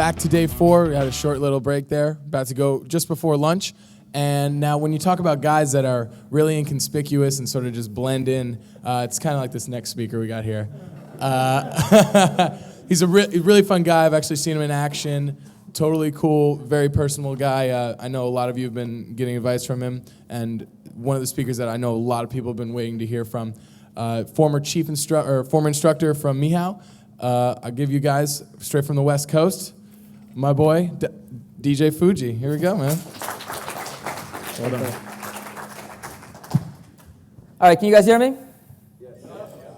back to day 4. We had a short little break there, about to go just before lunch. And now when you talk about guys that are really inconspicuous and sort of just blend in, it's kind of like this next speaker we got here. He's a really fun guy. I've actually seen him in action. Totally cool, very personable guy. I know a lot of you have been getting advice from him, and one of the speakers that I know a lot of people have been waiting to hear from, former instructor from Mehow. I'll give you guys straight from the West Coast, my boy DJ Fuji. Here we go, man. Well done. All right, can you guys hear me? Yes.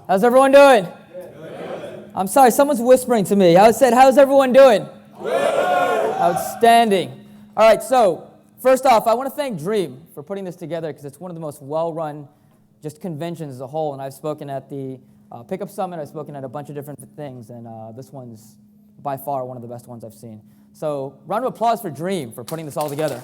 How's everyone doing? Good. I'm sorry, someone's whispering to me. I said, how's everyone doing? Good. Outstanding. All right, so first off, I want to thank Dream for putting this together because it's one of the most well-run just conventions as a whole, and I've spoken at the Pickup Summit, I've spoken at a bunch of different things, and this one's by far one of the best ones I've seen. So round of applause for Dream for putting this all together.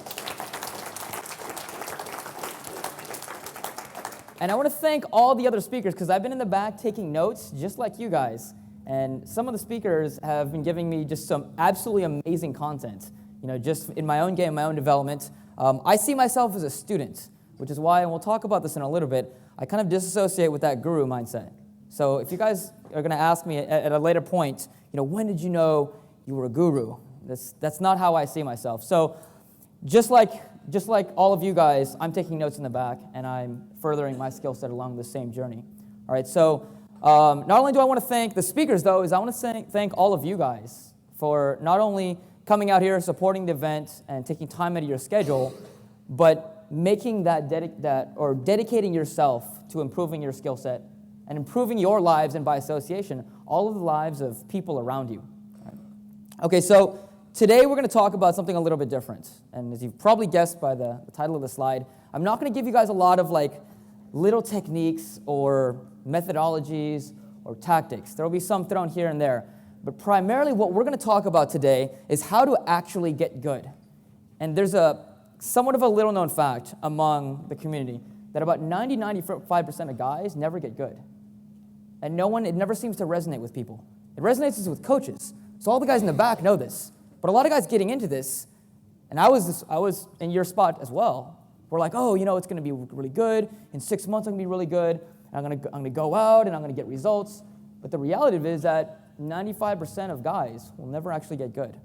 And I want to thank all the other speakers because I've been in the back taking notes just like you guys. And some of the speakers have been giving me just some absolutely amazing content, you know, just in my own game, my own development. I see myself as a student, which is why, and we'll talk about this in a little bit, I kind of disassociate with that guru mindset. So if you guys are going to ask me at a later point, you know, when did you know you were a guru? That's not how I see myself. So just like all of you guys, I'm taking notes in the back, and I'm furthering my skill set along the same journey. All right, so not only do I want to thank the speakers, though, is I want to thank all of you guys for not only coming out here, supporting the event, and taking time out of your schedule, but making dedicating yourself to improving your skill set and improving your lives, and by association, all of the lives of people around you. Right. Okay, so today we're going to talk about something a little bit different. And as you've probably guessed by the title of the slide, I'm not going to give you guys a lot of like little techniques or methodologies or tactics. There will be some thrown here and there. But primarily what we're going to talk about today is how to actually get good. And there's a somewhat of a little known fact among the community that about 95% of guys never get good. And it never seems to resonate with people. It resonates with coaches. So all the guys in the back know this. But a lot of guys getting into this, and I was in your spot as well. We're like, oh, you know, it's going to be really good. In 6 months, I'm going to be really good. I'm going to go out, and I'm going to get results. But the reality of it is that 95% of guys will never actually get good.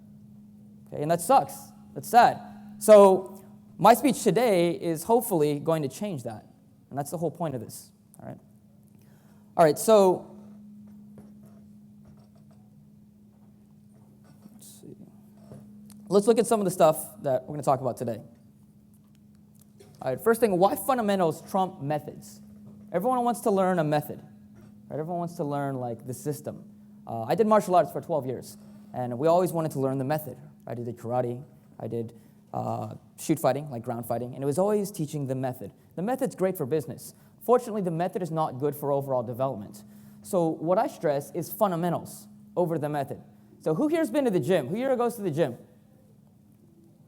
Okay, and that sucks. That's sad. So my speech today is hopefully going to change that. And that's the whole point of this. All right. All right, so let's look at some of the stuff that we're going to talk about today. All right, first thing, why fundamentals trump methods? Everyone wants to learn a method. Right? Everyone wants to learn, like, the system. I did martial arts for 12 years, and we always wanted to learn the method. I did karate. I did shoot fighting, like ground fighting, and it was always teaching the method. The method's great for business. Fortunately, the method is not good for overall development. So what I stress is fundamentals over the method. So who here's been to the gym? Who here goes to the gym?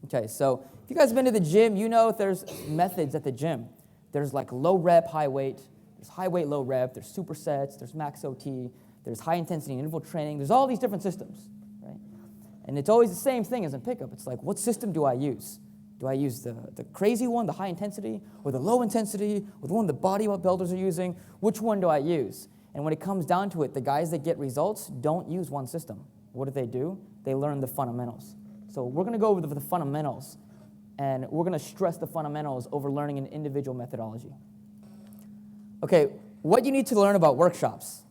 Okay, so if you guys have been to the gym, you know there's methods at the gym. There's like low rep, high weight. There's high weight, low rep. There's supersets. There's max OT. There's high intensity interval training. There's all these different systems, right? And it's always the same thing as in pickup. It's like, what system do I use? Do I use the crazy one, the high intensity, or the low intensity, or the one the bodybuilders are using? Which one do I use? And when it comes down to it, the guys that get results don't use one system. What do? They learn the fundamentals. So we're going to go over the fundamentals, and we're going to stress the fundamentals over learning an individual methodology. Okay, what you need to learn about workshops.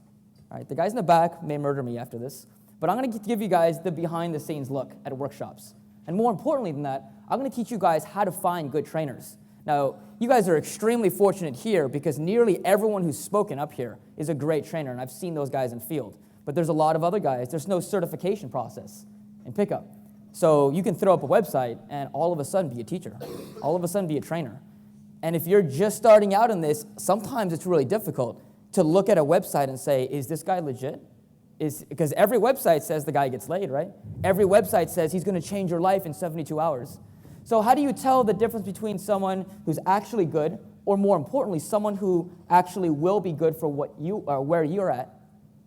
All right, the guys in the back may murder me after this, but I'm going to give you guys the behind-the-scenes look at workshops. And more importantly than that, I'm going to teach you guys how to find good trainers. Now, you guys are extremely fortunate here because nearly everyone who's spoken up here is a great trainer, and I've seen those guys in field. But there's a lot of other guys. There's no certification process in pickup. So you can throw up a website and all of a sudden be a teacher, all of a sudden be a trainer. And if you're just starting out in this, sometimes it's really difficult to look at a website and say, is this guy legit? Because every website says the guy gets laid, right? Every website says he's going to change your life in 72 hours. So how do you tell the difference between someone who's actually good, or more importantly, someone who actually will be good for what you or where you're at,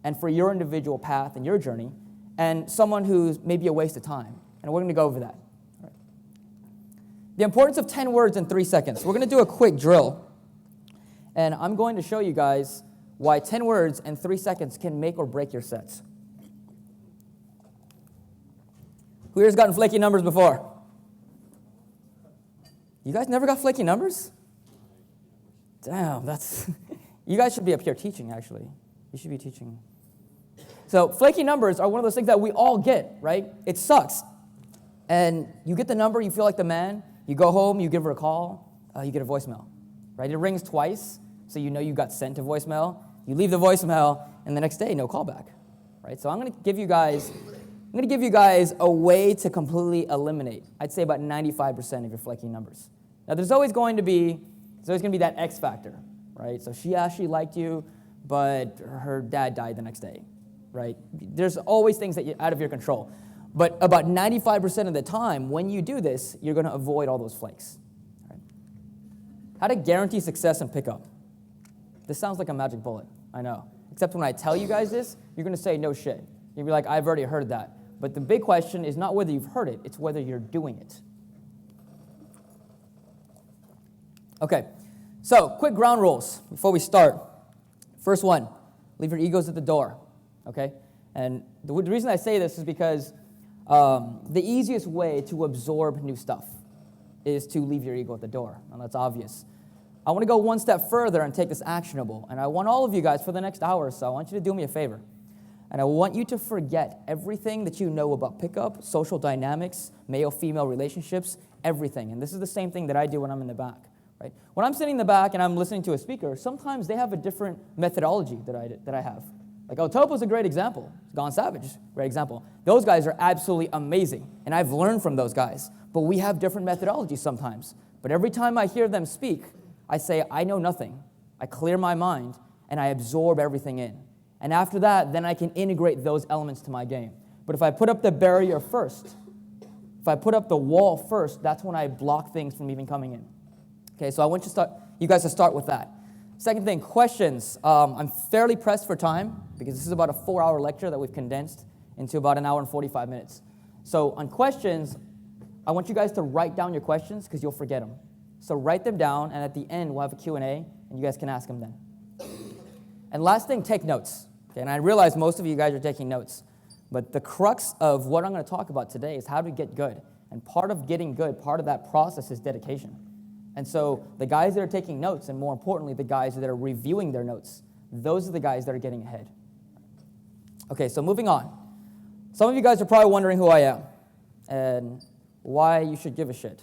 and for your individual path and your journey, and someone who's maybe a waste of time. And we're going to go over that. All right. The importance of 10 words in 3 seconds. We're going to do a quick drill, and I'm going to show you guys why 10 words in 3 seconds can make or break your sets. Who here's gotten flaky numbers before? You guys never got flaky numbers? Damn, that's... You guys should be up here teaching, actually. You should be teaching. So flaky numbers are one of those things that we all get, right? It sucks. And you get the number, you feel like the man. You go home, you give her a call, you get a voicemail, right? It rings twice, so you know you got sent a voicemail. You leave the voicemail, and the next day, no callback, right? So I'm going to give you guys a way to completely eliminate, I'd say about 95% of your flaky numbers. Now, there's always going to be that X factor, right? So she actually liked you, but her dad died the next day, right? There's always things that are out of your control. But about 95% of the time, when you do this, you're going to avoid all those flakes. Right? How to guarantee success in pickup. This sounds like a magic bullet, I know. Except when I tell you guys this, you're going to say, no shit. You'll be like, I've already heard that. But the big question is not whether you've heard it, it's whether you're doing it. Okay, so quick ground rules before we start. First one, leave your egos at the door, okay? And the reason I say this is because the easiest way to absorb new stuff is to leave your ego at the door, and that's obvious. I want to go one step further and take this actionable, and I want all of you guys for the next hour or so, I want you to do me a favor. And I want you to forget everything that you know about pickup, social dynamics, male-female relationships, everything. And this is the same thing that I do when I'm in the back, right? When I'm sitting in the back and I'm listening to a speaker, sometimes they have a different methodology that I have. Like, Topo's a great example. Gone Savage, great example. Those guys are absolutely amazing, and I've learned from those guys. But we have different methodologies sometimes. But every time I hear them speak, I say, I know nothing. I clear my mind, and I absorb everything in. And after that, then I can integrate those elements to my game. But if I put up the barrier first, if I put up the wall first, that's when I block things from even coming in. Okay, so I want you guys to start with that. Second thing, questions. I'm fairly pressed for time because this is about a 4-hour lecture that we've condensed into about an hour and 45 minutes. So on questions, I want you guys to write down your questions because you'll forget them. So write them down, and at the end, we'll have a Q&A, and you guys can ask them then. And last thing, take notes. Okay, and I realize most of you guys are taking notes, but the crux of what I'm going to talk about today is how to get good. And part of getting good, part of that process is dedication. And so the guys that are taking notes, and more importantly, the guys that are reviewing their notes, those are the guys that are getting ahead. Okay, so moving on. Some of you guys are probably wondering who I am and why you should give a shit.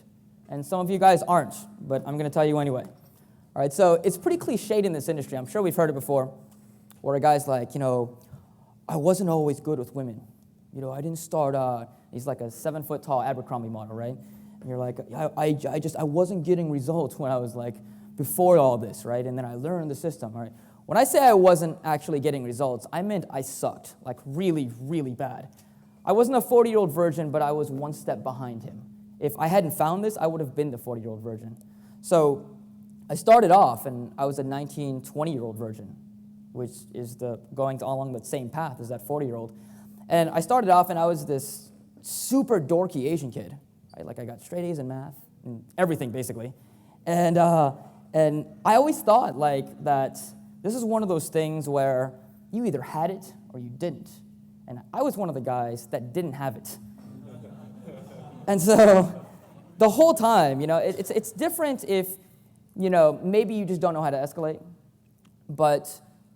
And some of you guys aren't, but I'm going to tell you anyway. All right, so it's pretty cliched in this industry. I'm sure we've heard it before, where a guy's like, I wasn't always good with women. I didn't start, he's like a 7-foot-tall Abercrombie model, right? And you're like, I wasn't getting results when I was like, before all this, right? And then I learned the system, all right? When I say I wasn't actually getting results, I meant I sucked, like really, really bad. I wasn't a 40-year-old virgin, but I was one step behind him. If I hadn't found this, I would have been the 40-year-old virgin. So I started off, and I was a 19, 20-year-old virgin, which is going along the same path as that 40-year-old. And I started off, and I was this super dorky Asian kid. Right? Like, I got straight A's in math, and everything, basically. And I always thought, like, that this is one of those things where you either had it or you didn't. And I was one of the guys that didn't have it. And so the whole time, it's different if, maybe you just don't know how to escalate, but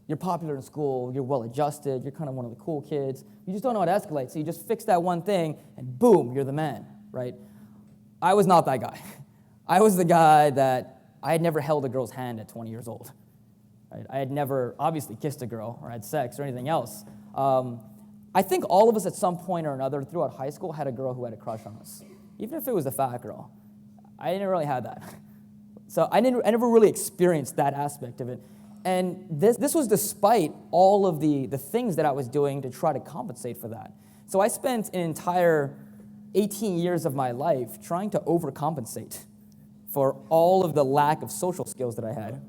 you're popular in school, you're well-adjusted, you're kind of one of the cool kids. You just don't know how to escalate, so you just fix that one thing, and boom, you're the man, right? I was not that guy. I was the guy that I had never held a girl's hand at 20 years old. Right? I had never, obviously, kissed a girl or had sex or anything else. I think all of us at some point or another throughout high school had a girl who had a crush on us, even if it was a fat girl. I didn't really have that. So I never really experienced that aspect of it. And this was despite all of the things that I was doing to try to compensate for that. So I spent an entire 18 years of my life trying to overcompensate for all of the lack of social skills that I had.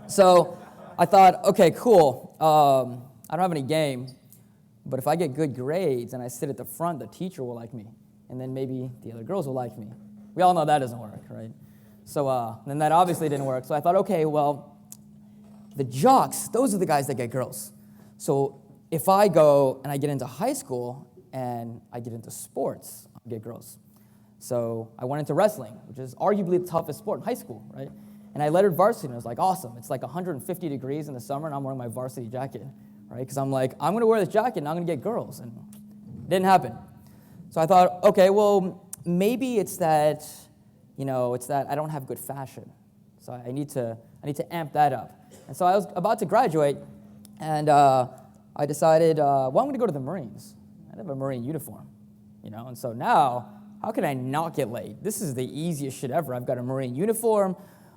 So I thought, okay, cool. I don't have any game, but if I get good grades and I sit at the front, the teacher will like me, and then maybe the other girls will like me. We all know that doesn't work, right? So then that obviously didn't work. So I thought, okay, well, the jocks, those are the guys that get girls. So if I go and I get into high school and I get into sports, I'll get girls. So I went into wrestling, which is arguably the toughest sport in high school, right? And I lettered varsity, and I was like, awesome. It's like 150 degrees in the summer, and I'm wearing my varsity jacket, right? Because I'm like, I'm going to wear this jacket, and I'm going to get girls. And it didn't happen. So I thought, okay, well, maybe it's that, it's that I don't have good fashion. So I need to amp that up. And so I was about to graduate, and I decided, well, I'm going to go to the Marines. I have a Marine uniform, And so now, how can I not get laid? This is the easiest shit ever. I've got a Marine uniform.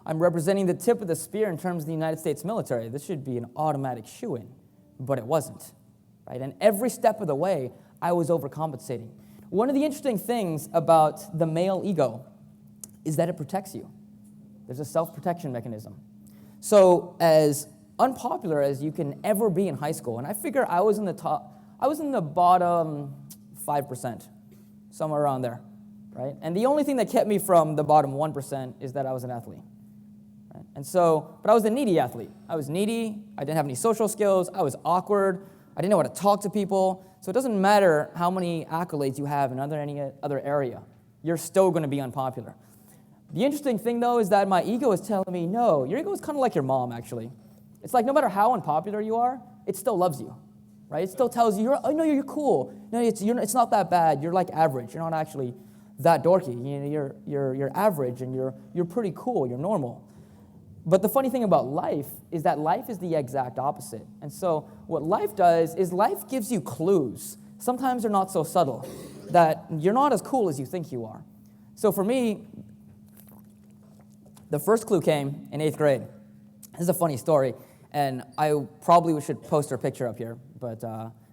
I'm representing the tip of the spear in terms of the United States military. This should be an automatic shoo-in, but it wasn't, right? And every step of the way, I was overcompensating. One of the interesting things about the male ego is that it protects you. There's a self-protection mechanism. So as unpopular as you can ever be in high school, and I figure I was in the bottom 5%, somewhere around there, right? And the only thing that kept me from the bottom 1% is that I was an athlete, right? And so, but I was a needy athlete. I was needy, I didn't have any social skills, I was awkward, I didn't know how to talk to people, so it doesn't matter how many accolades you have in any other area, you're still going to be unpopular. The interesting thing, though, is that my ego is telling me, no, your ego is kind of like your mom, actually. It's like no matter how unpopular you are, it still loves you, right? It still tells you, you're cool. No, it's not that bad. You're like average. You're not actually that dorky. You're average, and you're pretty cool. You're normal. But the funny thing about life is that life is the exact opposite. And so what life does is life gives you clues. Sometimes they're not so subtle, that you're not as cool as you think you are. So for me, the first clue came in 8th grade. This is a funny story, and I probably should post her picture up here, but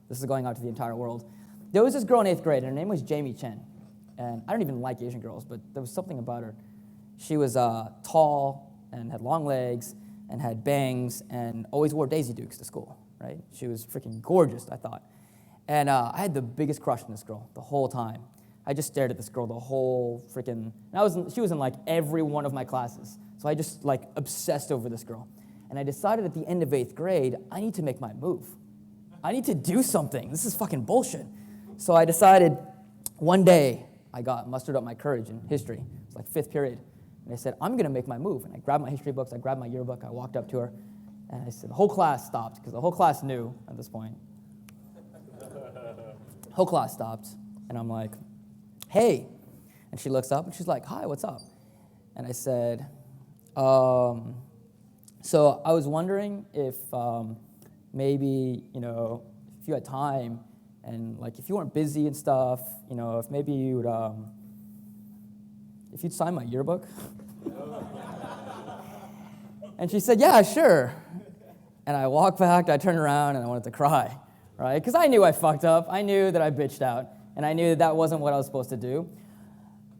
this is going out to the entire world. There was this girl in 8th grade, and her name was Jamie Chen. And I don't even like Asian girls, but there was something about her. She was tall and had long legs and had bangs and always wore Daisy Dukes to school, right? She was freaking gorgeous, I thought. And I had the biggest crush on this girl the whole time. I just stared at this girl the whole freaking, she was in like every one of my classes. So I just like obsessed over this girl. And I decided at the end of 8th grade, I need to make my move. I need to do something. This is fucking bullshit. So I decided one day, I mustered up my courage in history. It was like 5th period. And I said, I'm going to make my move. And I grabbed my history books, I grabbed my yearbook, I walked up to her, and I said, the whole class stopped, because the whole class knew at this point. Whole class stopped, and I'm like, hey. And she looks up, and she's like, hi, what's up? And I said, so I was wondering if maybe, if you had time, and like if you weren't busy and stuff, if maybe you'd, if you'd sign my yearbook. And she said, yeah, sure. And I walked back, I turned around, and I wanted to cry, right? Because I knew I fucked up. I knew that I bitched out, and I knew that wasn't what I was supposed to do.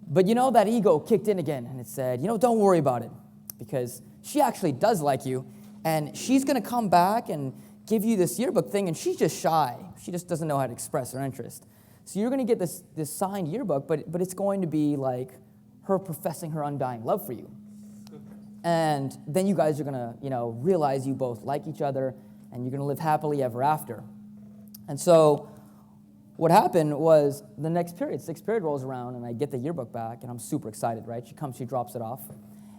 But that ego kicked in again, and it said, don't worry about it, because she actually does like you, and she's going to come back and give you this yearbook thing, and she's just shy. She just doesn't know how to express her interest. So you're going to get this signed yearbook, but it's going to be like her professing her undying love for you. And then you guys are going to, realize you both like each other, and you're going to live happily ever after. And so what happened was the next period, 6th period rolls around, and I get the yearbook back, and I'm super excited, right? She comes, she drops it off.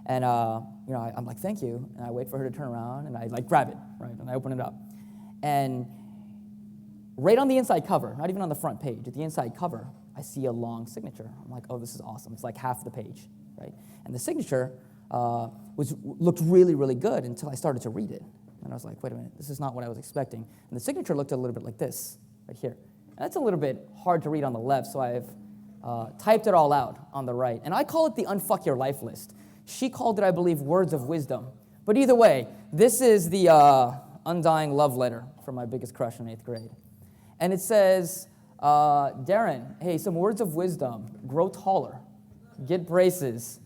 And, I'm like, thank you. And I wait for her to turn around, and I, grab it, right? And I open it up. And right on the inside cover, not even on the front page, at the inside cover, I see a long signature. I'm like, oh, this is awesome. It's like half the page, right? And the signature looked really, really good until I started to read it. And I was like, wait a minute, this is not what I was expecting. And the signature looked a little bit like this, right here. And that's a little bit hard to read on the left, so I've typed it all out on the right. And I call it the Unfuck Your Life list. She called it, I believe, Words of Wisdom. But either way, this is the undying love letter from my biggest crush in 8th grade. And it says, Darren, hey, some words of wisdom. Grow taller. Get braces.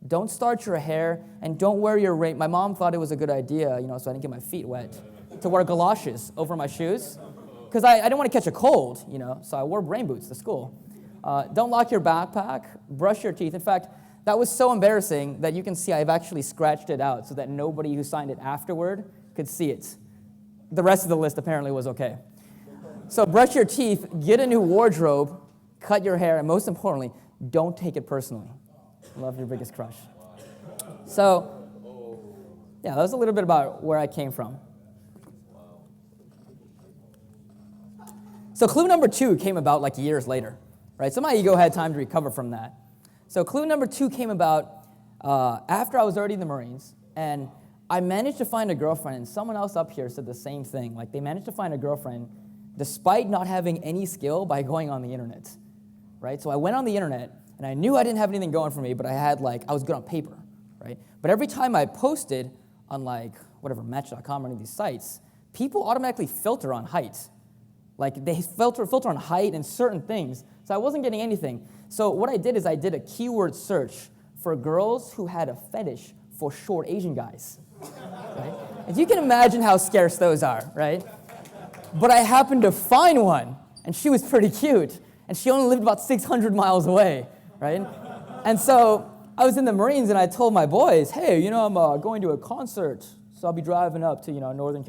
Don't start your hair, and don't wear your ring. My mom thought it was a good idea, so I didn't get my feet wet. to wear galoshes over my shoes because I didn't want to catch a cold, so I wore rain boots to school. Don't lock your backpack, brush your teeth. In fact, that was so embarrassing that you can see I've actually scratched it out so that nobody who signed it afterward could see it. The rest of the list apparently was okay. So brush your teeth, get a new wardrobe, cut your hair, and most importantly, don't take it personally. Love your biggest crush. So, yeah, that was a little bit about where I came from. So clue number 2 came about like years later, right? So my ego had time to recover from that. So clue number 2 came about after I was already in the Marines, and I managed to find a girlfriend, and someone else up here said the same thing. Like, they managed to find a girlfriend despite not having any skill by going on the internet, right? So I went on the internet, and I knew I didn't have anything going for me, but I was good on paper, right? But every time I posted on, Match.com or any of these sites, people automatically filter on height. Like, they filter on height and certain things, so I wasn't getting anything. So what I did is I did a keyword search for girls who had a fetish for short Asian guys, right? And you can imagine how scarce those are, right? But I happened to find one, and she was pretty cute, and she only lived about 600 miles away, right? And so I was in the Marines, and I told my boys, hey, I'm going to a concert, so I'll be driving up to, Northern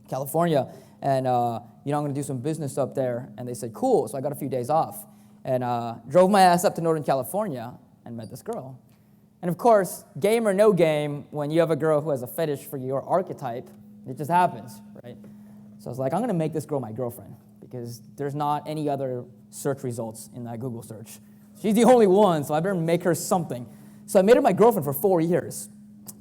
California, and, I'm going to do some business up there. And they said, cool, so I got a few days off, and drove my ass up to Northern California and met this girl. And of course, game or no game, when you have a girl who has a fetish for your archetype, it just happens, right? So I was like, I'm going to make this girl my girlfriend because there's not any other search results in that Google search. She's the only one, so I better make her something. So I made her my girlfriend for 4 years.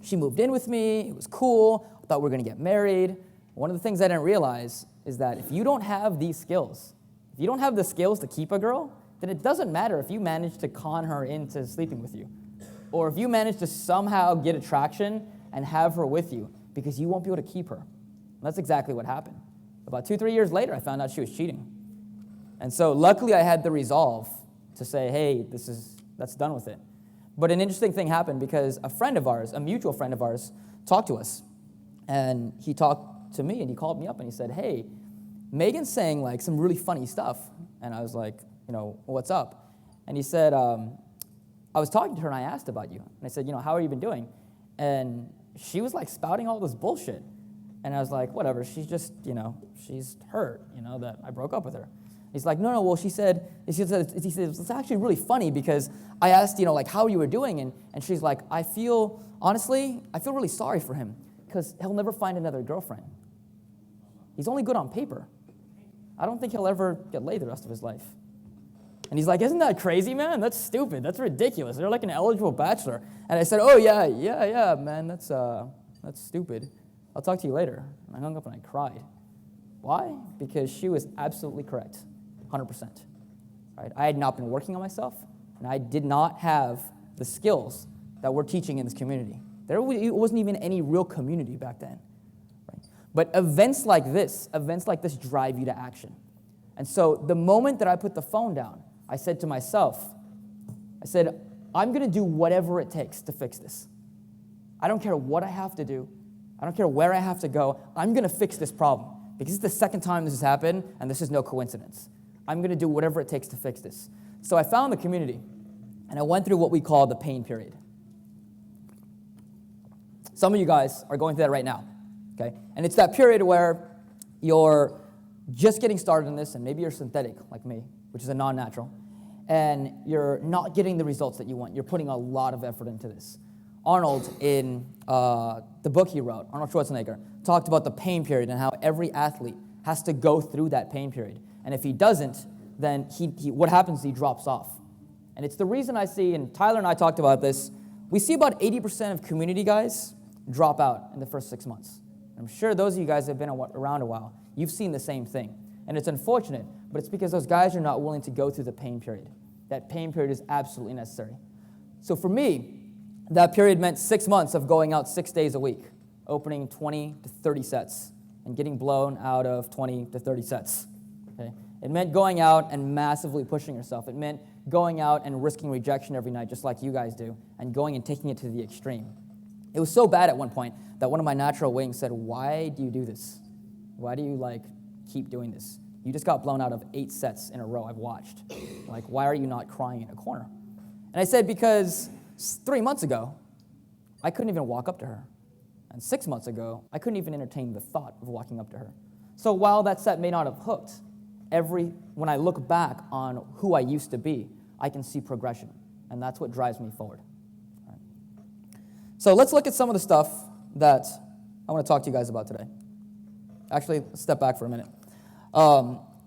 She moved in with me. It was cool. I thought we were going to get married. One of the things I didn't realize is that if you don't have these skills, if you don't have the skills to keep a girl, then it doesn't matter if you manage to con her into sleeping with you, or if you manage to somehow get attraction and have her with you, because you won't be able to keep her. And that's exactly what happened. About 2-3 years later, I found out she was cheating. And so luckily I had the resolve to say, hey, that's done with it. But an interesting thing happened because a friend of ours, a mutual friend of ours, talked to us. And he talked to me and he called me up and he said, hey, Megan's saying like some really funny stuff. And I was like, what's up? And he said, I was talking to her and I asked about you. And I said, how have you been doing? And she was like spouting all this bullshit. And I was like, whatever, she's just, she's hurt, that I broke up with her. He's like, no, well, he said, it's actually really funny because I asked, how you were doing, and she's like, honestly, I feel really sorry for him because he'll never find another girlfriend. He's only good on paper. I don't think he'll ever get laid the rest of his life. And he's like, isn't that crazy, man? That's stupid. That's ridiculous. They're like an eligible bachelor. And I said, oh, yeah, man, that's stupid. I'll talk to you later. And I hung up and I cried. Why? Because she was absolutely correct, 100%. Right? I had not been working on myself, and I did not have the skills that we're teaching in this community. There wasn't even any real community back then. Right? But events like this drive you to action. And so the moment that I put the phone down, I said to myself, I'm going to do whatever it takes to fix this. I don't care what I have to do. I don't care where I have to go. I'm going to fix this problem because it's the second time this has happened, and this is no coincidence. I'm going to do whatever it takes to fix this. So I found the community, and I went through what we call the pain period. Some of you guys are going through that right now, okay? And it's that period where you're just getting started in this, and maybe you're synthetic like me, which is a non-natural, and you're not getting the results that you want. You're putting a lot of effort into this. Arnold, in the book he wrote, Arnold Schwarzenegger, talked about the pain period and how every athlete has to go through that pain period. And if he doesn't, then what happens is he drops off. And it's the reason I see, and Tyler and I talked about this, we see about 80% of community guys drop out in the first 6 months. I'm sure those of you guys have been around a while. You've seen the same thing. And it's unfortunate, but it's because those guys are not willing to go through the pain period. That pain period is absolutely necessary. So for me, that period meant 6 months of going out 6 days a week, opening 20 to 30 sets, and getting blown out of 20 to 30 sets. Okay? It meant going out and massively pushing yourself. It meant going out and risking rejection every night, just like you guys do, and going and taking it to the extreme. It was so bad at one point that one of my natural wings said, why do you do this? Why do you like keep doing this? You just got blown out of 8 sets in a row I've watched. Like, why are you not crying in a corner? And I said, because 3 months ago, I couldn't even walk up to her. And 6 months ago, I couldn't even entertain the thought of walking up to her. So while that set may not have hooked, when I look back on who I used to be, I can see progression. And that's what drives me forward. All right. So let's look at some of the stuff that I want to talk to you guys about today. Actually, let's step back for a minute.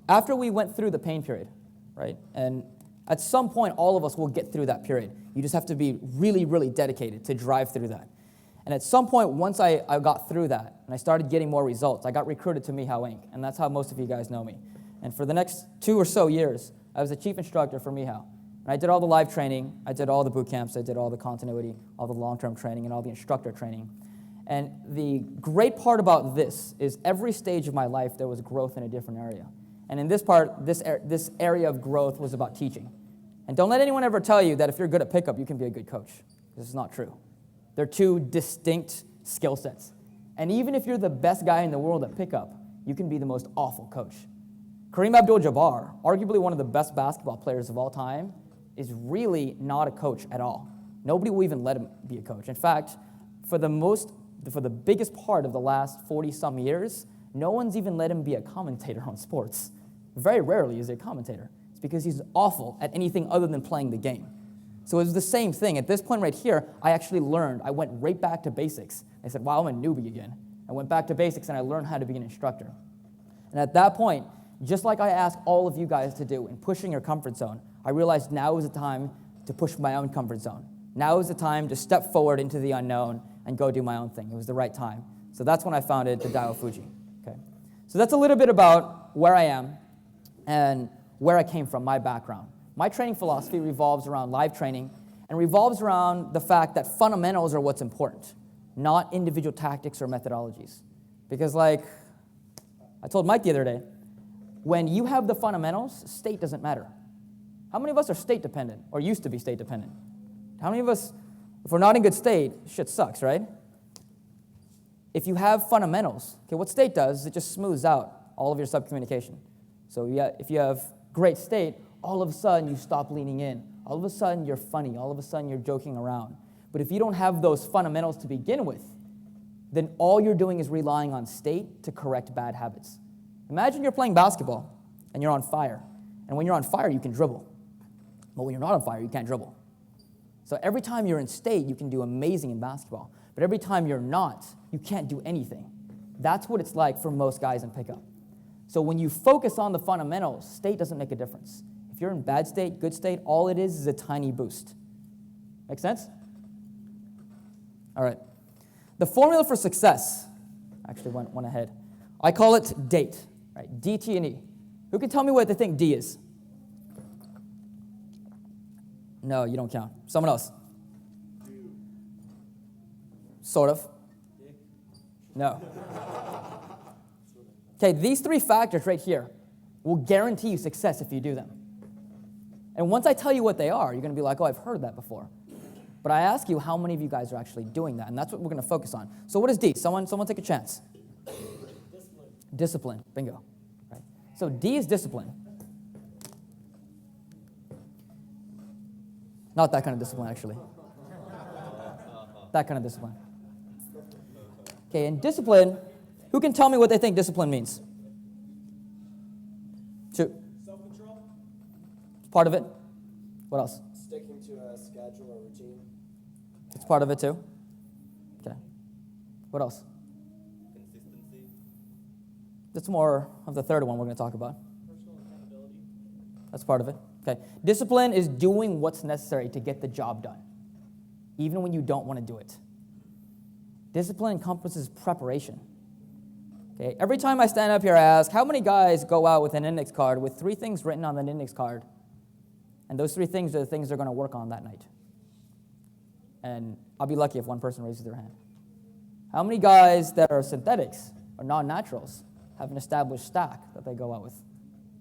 After we went through the pain period, right, and at some point, all of us will get through that period. You just have to be really, really dedicated to drive through that. And at some point, once I got through that, and I started getting more results, I got recruited to Mehow Inc., and that's how most of you guys know me. And for the next 2 or so years, I was a chief instructor for Mehow. And I did all the live training, I did all the boot camps, I did all the continuity, all the long-term training, and all the instructor training. And the great part about this is every stage of my life, there was growth in a different area. And in this part, this area of growth was about teaching. And don't let anyone ever tell you that if you're good at pickup, you can be a good coach. This is not true. They're 2 distinct skill sets. And even if you're the best guy in the world at pickup, you can be the most awful coach. Kareem Abdul-Jabbar, arguably one of the best basketball players of all time, is really not a coach at all. Nobody will even let him be a coach. In fact, for the biggest part of the last 40-some years, no one's even let him be a commentator on sports. Very rarely is he a commentator. It's because he's awful at anything other than playing the game. So it was the same thing. At this point right here, I actually learned. I went right back to basics. I said, wow, I'm a newbie again. I went back to basics, and I learned how to be an instructor. And at that point, just like I ask all of you guys to do in pushing your comfort zone, I realized now is the time to push my own comfort zone. Now is the time to step forward into the unknown and go do my own thing. It was the right time. So that's when I founded the Daiwa Fuji. Okay. So that's a little bit about where I am and where I came from, my background. My training philosophy revolves around live training and revolves around the fact that fundamentals are what's important, not individual tactics or methodologies. Because like I told Mike the other day, when you have the fundamentals, state doesn't matter. How many of us are state dependent or used to be state dependent? How many of us, if we're not in good state, shit sucks, right? If you have fundamentals, okay, what state does is it just smooths out all of your subcommunication. So if you have great state, all of a sudden you stop leaning in. All of a sudden you're funny. All of a sudden you're joking around. But if you don't have those fundamentals to begin with, then all you're doing is relying on state to correct bad habits. Imagine you're playing basketball and you're on fire. And when you're on fire, you can dribble. But when you're not on fire, you can't dribble. So every time you're in state, you can do amazing in basketball. But every time you're not, you can't do anything. That's what it's like for most guys in pickup. So when you focus on the fundamentals, state doesn't make a difference. If you're in bad state, good state, all it is a tiny boost. Make sense? All right. The formula for success, actually went ahead. I call it DATE, right? D-T-N-E. Who can tell me what they think D is? No, you don't count. Someone else. Sort of. No. Okay, these 3 factors right here will guarantee you success if you do them. And once I tell you what they are, you're going to be like, oh, I've heard that before. But I ask you how many of you guys are actually doing that, and that's what we're going to focus on. So what is D? Someone take a chance. Discipline. Discipline. Bingo. Right. So D is discipline. Not that kind of discipline, actually. That kind of discipline. Okay, and discipline, who can tell me what they think discipline means? Shoot. Self-control. It's part of it. What else? Sticking to a schedule or routine. It's part of it too. Okay. What else? Consistency. That's more of the third one we're going to talk about. Personal accountability. That's part of it. Okay. Discipline is doing what's necessary to get the job done, even when you don't want to do it. Discipline encompasses preparation. Okay. Every time I stand up here, I ask, how many guys go out with an index card with 3 things written on an index card, and those 3 things are the things they're going to work on that night? And I'll be lucky if one person raises their hand. How many guys that are synthetics or non-naturals have an established stack that they go out with?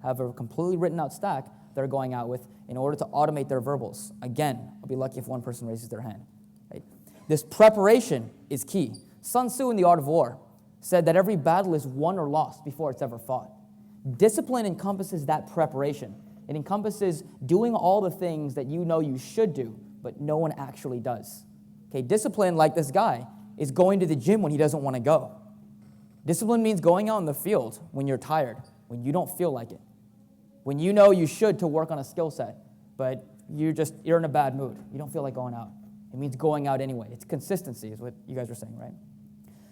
Have a completely written out stack they're going out with in order to automate their verbals? Again, I'll be lucky if one person raises their hand. Right? This preparation is key. Sun Tzu in The Art of War said that every battle is won or lost before it's ever fought. Discipline encompasses that preparation. It encompasses doing all the things that you know you should do, but no one actually does. Okay, discipline, like this guy, is going to the gym when he doesn't want to go. Discipline means going out in the field when you're tired, when you don't feel like it, when you know you should to work on a skill set, but you're in a bad mood. You don't feel like going out. It means going out anyway. It's consistency is what you guys were saying, right?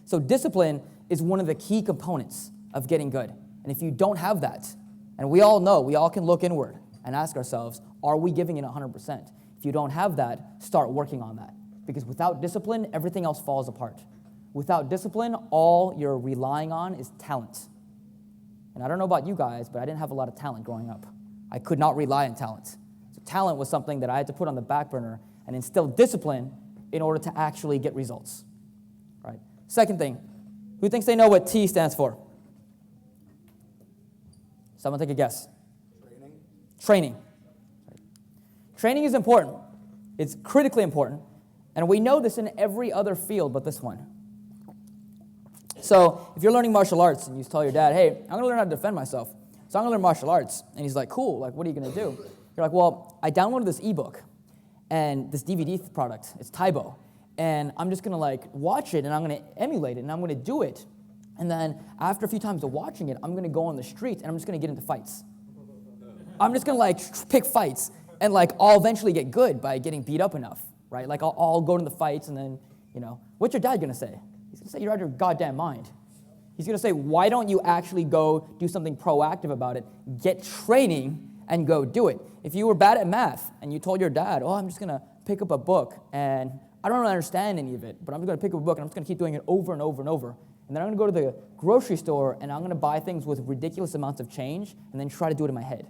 So discipline is one of the key components of getting good. And if you don't have that, and we all know, we all can look inward and ask ourselves, are we giving it 100%? If you don't have that, start working on that. Because without discipline, everything else falls apart. Without discipline, all you're relying on is talent. And I don't know about you guys, but I didn't have a lot of talent growing up. I could not rely on talent. So talent was something that I had to put on the back burner and instill discipline in order to actually get results. Right? Second thing, who thinks they know what T stands for? Someone take a guess. Training. Training is important. It's critically important. And we know this in every other field but this one. So if you're learning martial arts and you tell your dad, hey, I'm going to learn how to defend myself. So I'm going to learn martial arts. And he's like, cool, like, what are you going to do? You're like, well, I downloaded this ebook and this DVD product. It's Taibo. And I'm just going to like watch it and I'm going to emulate it and I'm going to do it. And then after a few times of watching it, I'm going to go on the street and I'm just going to get into fights. I'm just going to like pick fights and like I'll eventually get good by getting beat up enough, right? Like I'll go to the fights and then, what's your dad going to say? He's going to say, you're out of your goddamn mind. He's going to say, why don't you actually go do something proactive about it, get training, and go do it? If you were bad at math and you told your dad, I'm just going to pick up a book and I don't really understand any of it, but I'm just going to pick up a book and I'm just going to keep doing it over and over and over. And then I'm going to go to the grocery store and I'm going to buy things with ridiculous amounts of change and then try to do it in my head.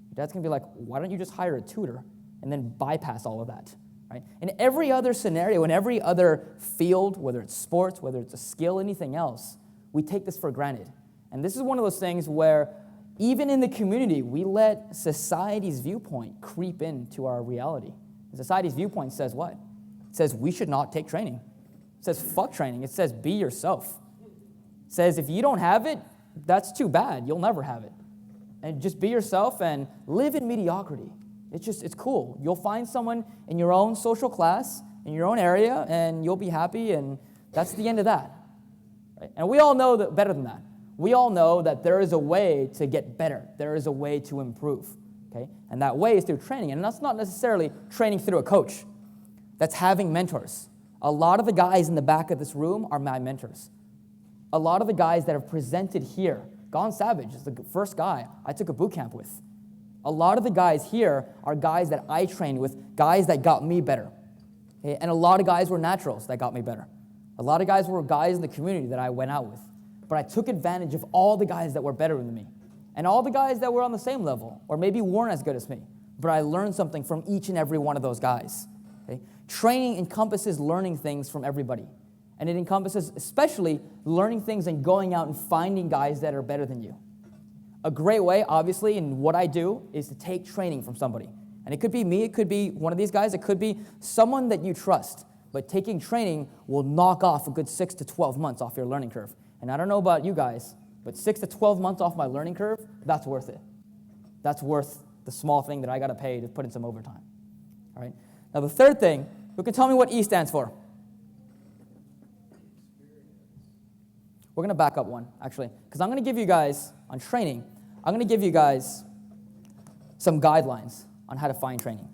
Your dad's going to be like, why don't you just hire a tutor and then bypass all of that? Right? In every other scenario, in every other field, whether it's sports, whether it's a skill, anything else, we take this for granted. And this is one of those things where even in the community, we let society's viewpoint creep into our reality. And society's viewpoint says what? It says we should not take training. It says fuck training. It says be yourself. It says if you don't have it, that's too bad. You'll never have it. And just be yourself and live in mediocrity. It's cool. You'll find someone in your own social class, in your own area, and you'll be happy, and that's the end of that. Right? And we all know that better than that. We all know that there is a way to get better. There is a way to improve. Okay? And that way is through training. And that's not necessarily training through a coach. That's having mentors. A lot of the guys in the back of this room are my mentors. A lot of the guys that have presented here, Gone Savage is the first guy I took a boot camp with. A lot of the guys here are guys that I trained with, guys that got me better. Okay? And a lot of guys were naturals that got me better. A lot of guys were guys in the community that I went out with. But I took advantage of all the guys that were better than me. And all the guys that were on the same level, or maybe weren't as good as me. But I learned something from each and every one of those guys. Okay? Training encompasses learning things from everybody. And it encompasses especially learning things and going out and finding guys that are better than you. A great way, obviously, in what I do is to take training from somebody. And it could be me, it could be one of these guys, it could be someone that you trust. But taking training will knock off a good 6 to 12 months off your learning curve. And I don't know about you guys, but 6 to 12 months off my learning curve, that's worth it. That's worth the small thing that I got to pay to put in some overtime. All right. Now the third thing, who can tell me what E stands for? We're going to back up one, actually, because I'm going to give you guys, on training, I'm going to give you guys some guidelines on how to find training.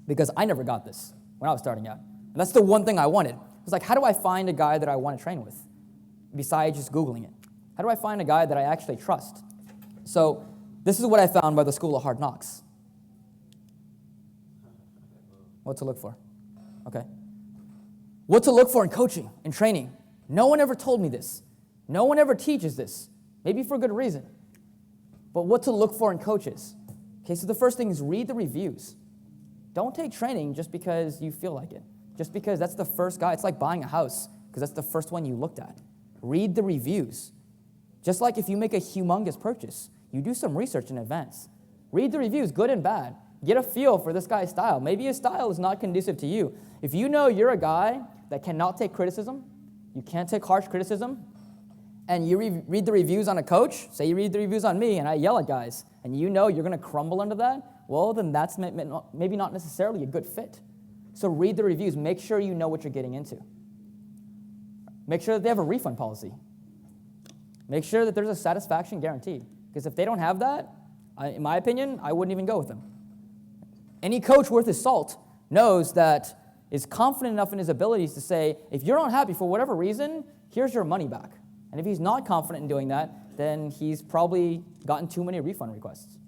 Because I never got this when I was starting out. And that's the one thing I wanted. It was like, how do I find a guy that I want to train with, besides just Googling it? How do I find a guy that I actually trust? So this is what I found by the School of Hard Knocks. What to look for. Okay. What to look for in coaching and training. No one ever told me this. No one ever teaches this. Maybe for good reason. But what to look for in coaches. Okay, so the first thing is read the reviews. Don't take training just because you feel like it. Just because that's the first guy. It's like buying a house because that's the first one you looked at. Read the reviews. Just like if you make a humongous purchase, you do some research in advance. Read the reviews, good and bad. Get a feel for this guy's style. Maybe his style is not conducive to you. If you know you're a guy that cannot take criticism, You can't take harsh criticism. And you read the reviews on a coach, say you read the reviews on me, and I yell at guys, and you know you're going to crumble under that, well, then that's maybe not necessarily a good fit. So read the reviews. Make sure you know what you're getting into. Make sure that they have a refund policy. Make sure that there's a satisfaction guarantee. Because if they don't have that, in my opinion, I wouldn't even go with them. Any coach worth his salt knows that is confident enough in his abilities to say, if you're unhappy for whatever reason, here's your money back. And if he's not confident in doing that, then he's probably gotten too many refund requests.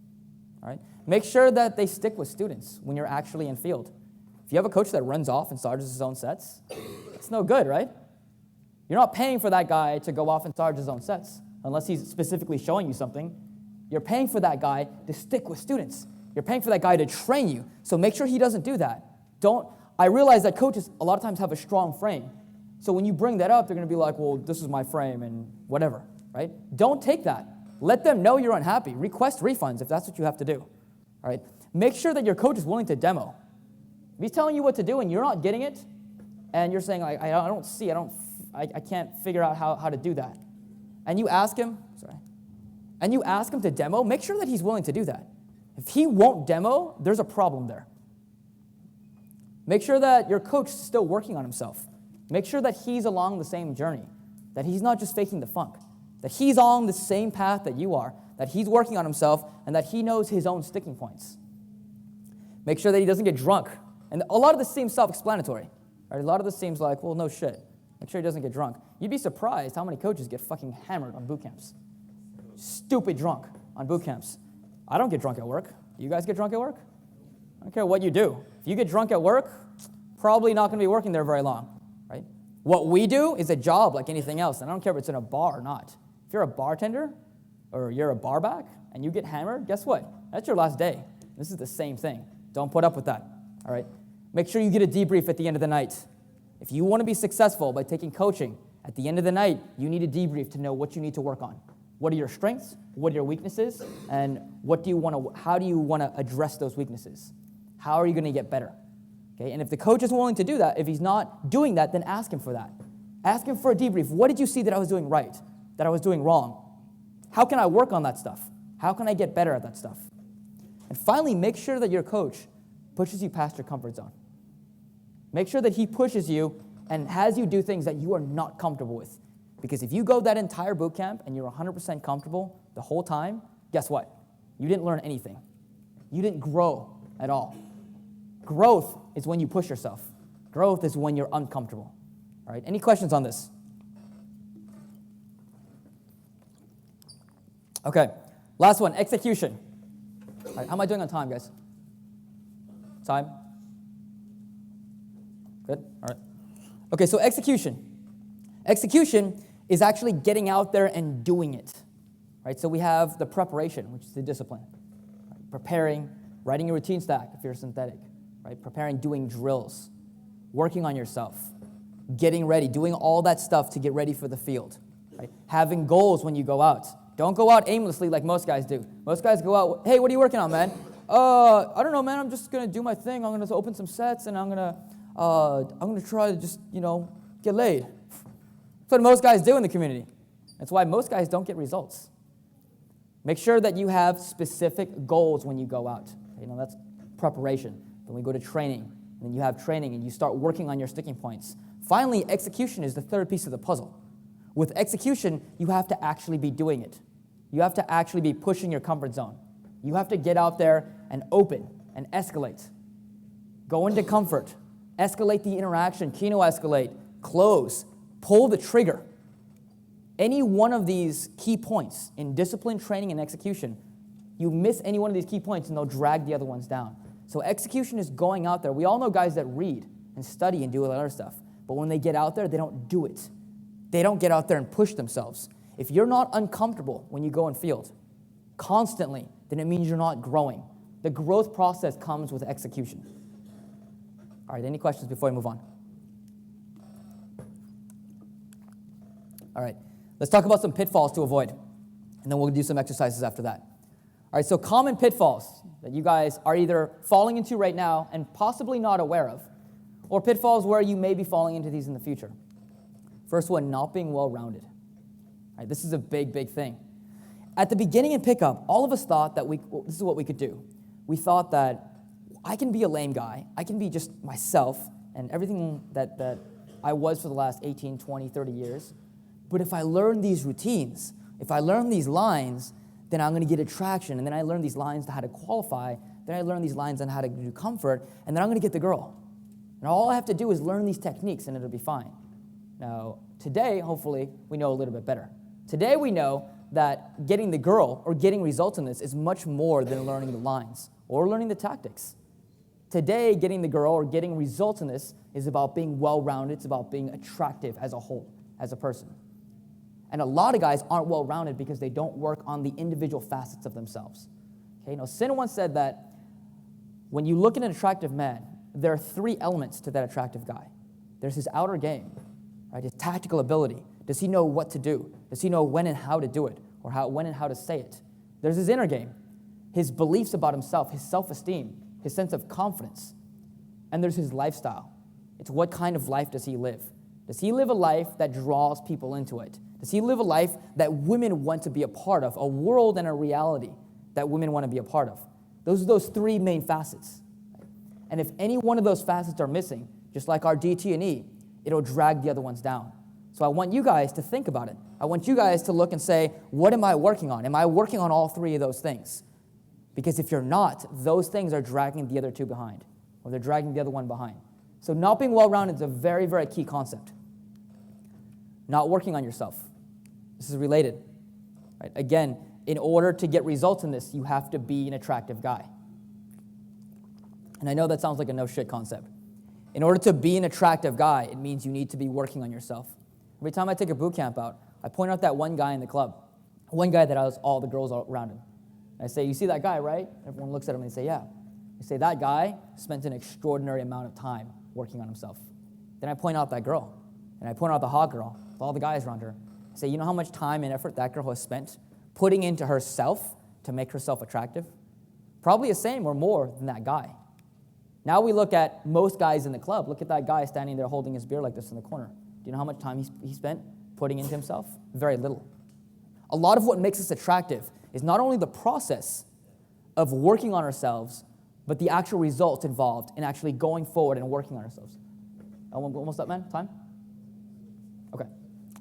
All right? Make sure that they stick with students when you're actually in field. If you have a coach that runs off and charges his own sets, it's no good, right? You're not paying for that guy to go off and charge his own sets, unless he's specifically showing you something. You're paying for that guy to stick with students. You're paying for that guy to train you. So make sure he doesn't do that. I realize that coaches a lot of times have a strong frame. So when you bring that up, they're going to be like, well, this is my frame and whatever, right? Don't take that. Let them know you're unhappy. Request refunds if that's what you have to do, all right? Make sure that your coach is willing to demo. If he's telling you what to do and you're not getting it, and you're saying, I don't see, I can't figure out how to do that, and you ask him, to demo, make sure that he's willing to do that. If he won't demo, there's a problem there. Make sure that your coach is still working on himself. Make sure that he's along the same journey, that he's not just faking the funk, that he's on the same path that you are, that he's working on himself, and that he knows his own sticking points. Make sure that he doesn't get drunk. And a lot of this seems self-explanatory. Right? A lot of this seems like, well, no shit. Make sure he doesn't get drunk. You'd be surprised how many coaches get fucking hammered on boot camps. Stupid drunk on boot camps. I don't get drunk at work. You guys get drunk at work? I don't care what you do. If you get drunk at work, probably not going to be working there very long. Right? What we do is a job like anything else, and I don't care if it's in a bar or not. If you're a bartender or you're a barback and you get hammered, guess what? That's your last day. This is the same thing. Don't put up with that. All right? Make sure you get a debrief at the end of the night. If you want to be successful by taking coaching, at the end of the night, you need a debrief to know what you need to work on. What are your strengths? What are your weaknesses? And how do you want to address those weaknesses? How are you going to get better? Okay? And if the coach isn't willing to do that, if he's not doing that, then ask him for that. Ask him for a debrief. What did you see that I was doing right, that I was doing wrong? How can I work on that stuff? How can I get better at that stuff? And finally, make sure that your coach pushes you past your comfort zone. Make sure that he pushes you and has you do things that you are not comfortable with. Because if you go that entire boot camp and you're 100% comfortable the whole time, guess what? You didn't learn anything. You didn't grow at all. Growth is when you push yourself. Growth is when you're uncomfortable. All right, any questions on this? Okay, last one, execution. All right, how am I doing on time, guys? Time? Good, all right. Okay, so execution. Execution is actually getting out there and doing it. Right, so we have the preparation, which is the discipline. Right? Preparing, writing a routine stack if you're synthetic. Right? Preparing, doing drills, working on yourself, getting ready, doing all that stuff to get ready for the field. Right? Having goals when you go out. Don't go out aimlessly like most guys do. Most guys go out, hey, what are you working on, man? I don't know, man. I'm just gonna do my thing. I'm gonna open some sets, and I'm gonna try to just, get laid. That's what most guys do in the community. That's why most guys don't get results. Make sure that you have specific goals when you go out. That's preparation. Then we go to training. And then you have training, and you start working on your sticking points. Finally, execution is the third piece of the puzzle. With execution, you have to actually be doing it. You have to actually be pushing your comfort zone. You have to get out there and open and escalate. Go into comfort. Escalate the interaction. Kino escalate. Close. Pull the trigger. Any one of these key points in discipline, training, and execution, you miss any one of these key points and they'll drag the other ones down. So execution is going out there. We all know guys that read and study and do all that other stuff. But when they get out there, they don't do it. They don't get out there and push themselves. If you're not uncomfortable when you go in field constantly, then it means you're not growing. The growth process comes with execution. All right, any questions before we move on? All right, let's talk about some pitfalls to avoid, and then we'll do some exercises after that. All right, so common pitfalls that you guys are either falling into right now and possibly not aware of, or pitfalls where you may be falling into these in the future. First one, not being well-rounded. Right, this is a big, big thing. At the beginning in pickup, all of us thought that this is what we could do. We thought that I can be a lame guy, I can be just myself, and everything that I was for the last 18, 20, 30 years. But if I learn these routines, if I learn these lines, then I'm going to get attraction, and then I learn these lines on how to qualify, then I learn these lines on how to do comfort, and then I'm going to get the girl. And all I have to do is learn these techniques, and it'll be fine. Now, today, hopefully, we know a little bit better. Today, we know that getting the girl or getting results in this is much more than learning the lines or learning the tactics. Today, getting the girl or getting results in this is about being well-rounded. It's about being attractive as a whole, as a person. And a lot of guys aren't well-rounded because they don't work on the individual facets of themselves. Okay, now, Sin once said that when you look at an attractive man, there are 3 elements to that attractive guy. There's his outer game, right? His tactical ability. Does he know what to do? Does he know when and how to do it, or when and how to say it? There's his inner game, his beliefs about himself, his self-esteem, his sense of confidence. And there's his lifestyle. It's what kind of life does he live? Does he live a life that draws people into it? Does he live a life that women want to be a part of, a world and a reality that women want to be a part of? Those are those 3 main facets. And if any one of those facets are missing, just like our DT and E, it'll drag the other ones down. So I want you guys to think about it. I want you guys to look and say, what am I working on? Am I working on all 3 of those things? Because if you're not, those things are dragging the other 2 behind, or they're dragging the other one behind. So not being well-rounded is a very, very key concept. Not working on yourself. This is related. Right? Again, in order to get results in this, you have to be an attractive guy. And I know that sounds like a no-shit concept. In order to be an attractive guy, it means you need to be working on yourself. Every time I take a boot camp out, I point out that one guy in the club, one guy that has all the girls around him. And I say, you see that guy, right? Everyone looks at him and they say, yeah. I say, that guy spent an extraordinary amount of time working on himself. Then I point out that girl, and I point out the hot girl with all the guys around her. I say, you know how much time and effort that girl has spent putting into herself to make herself attractive? Probably the same or more than that guy. Now we look at most guys in the club. Look at that guy standing there holding his beer like this in the corner. Do you know how much time he spent putting into himself? Very little. A lot of what makes us attractive is not only the process of working on ourselves, but the actual results involved in actually going forward and working on ourselves. Almost up, man? Time? Okay.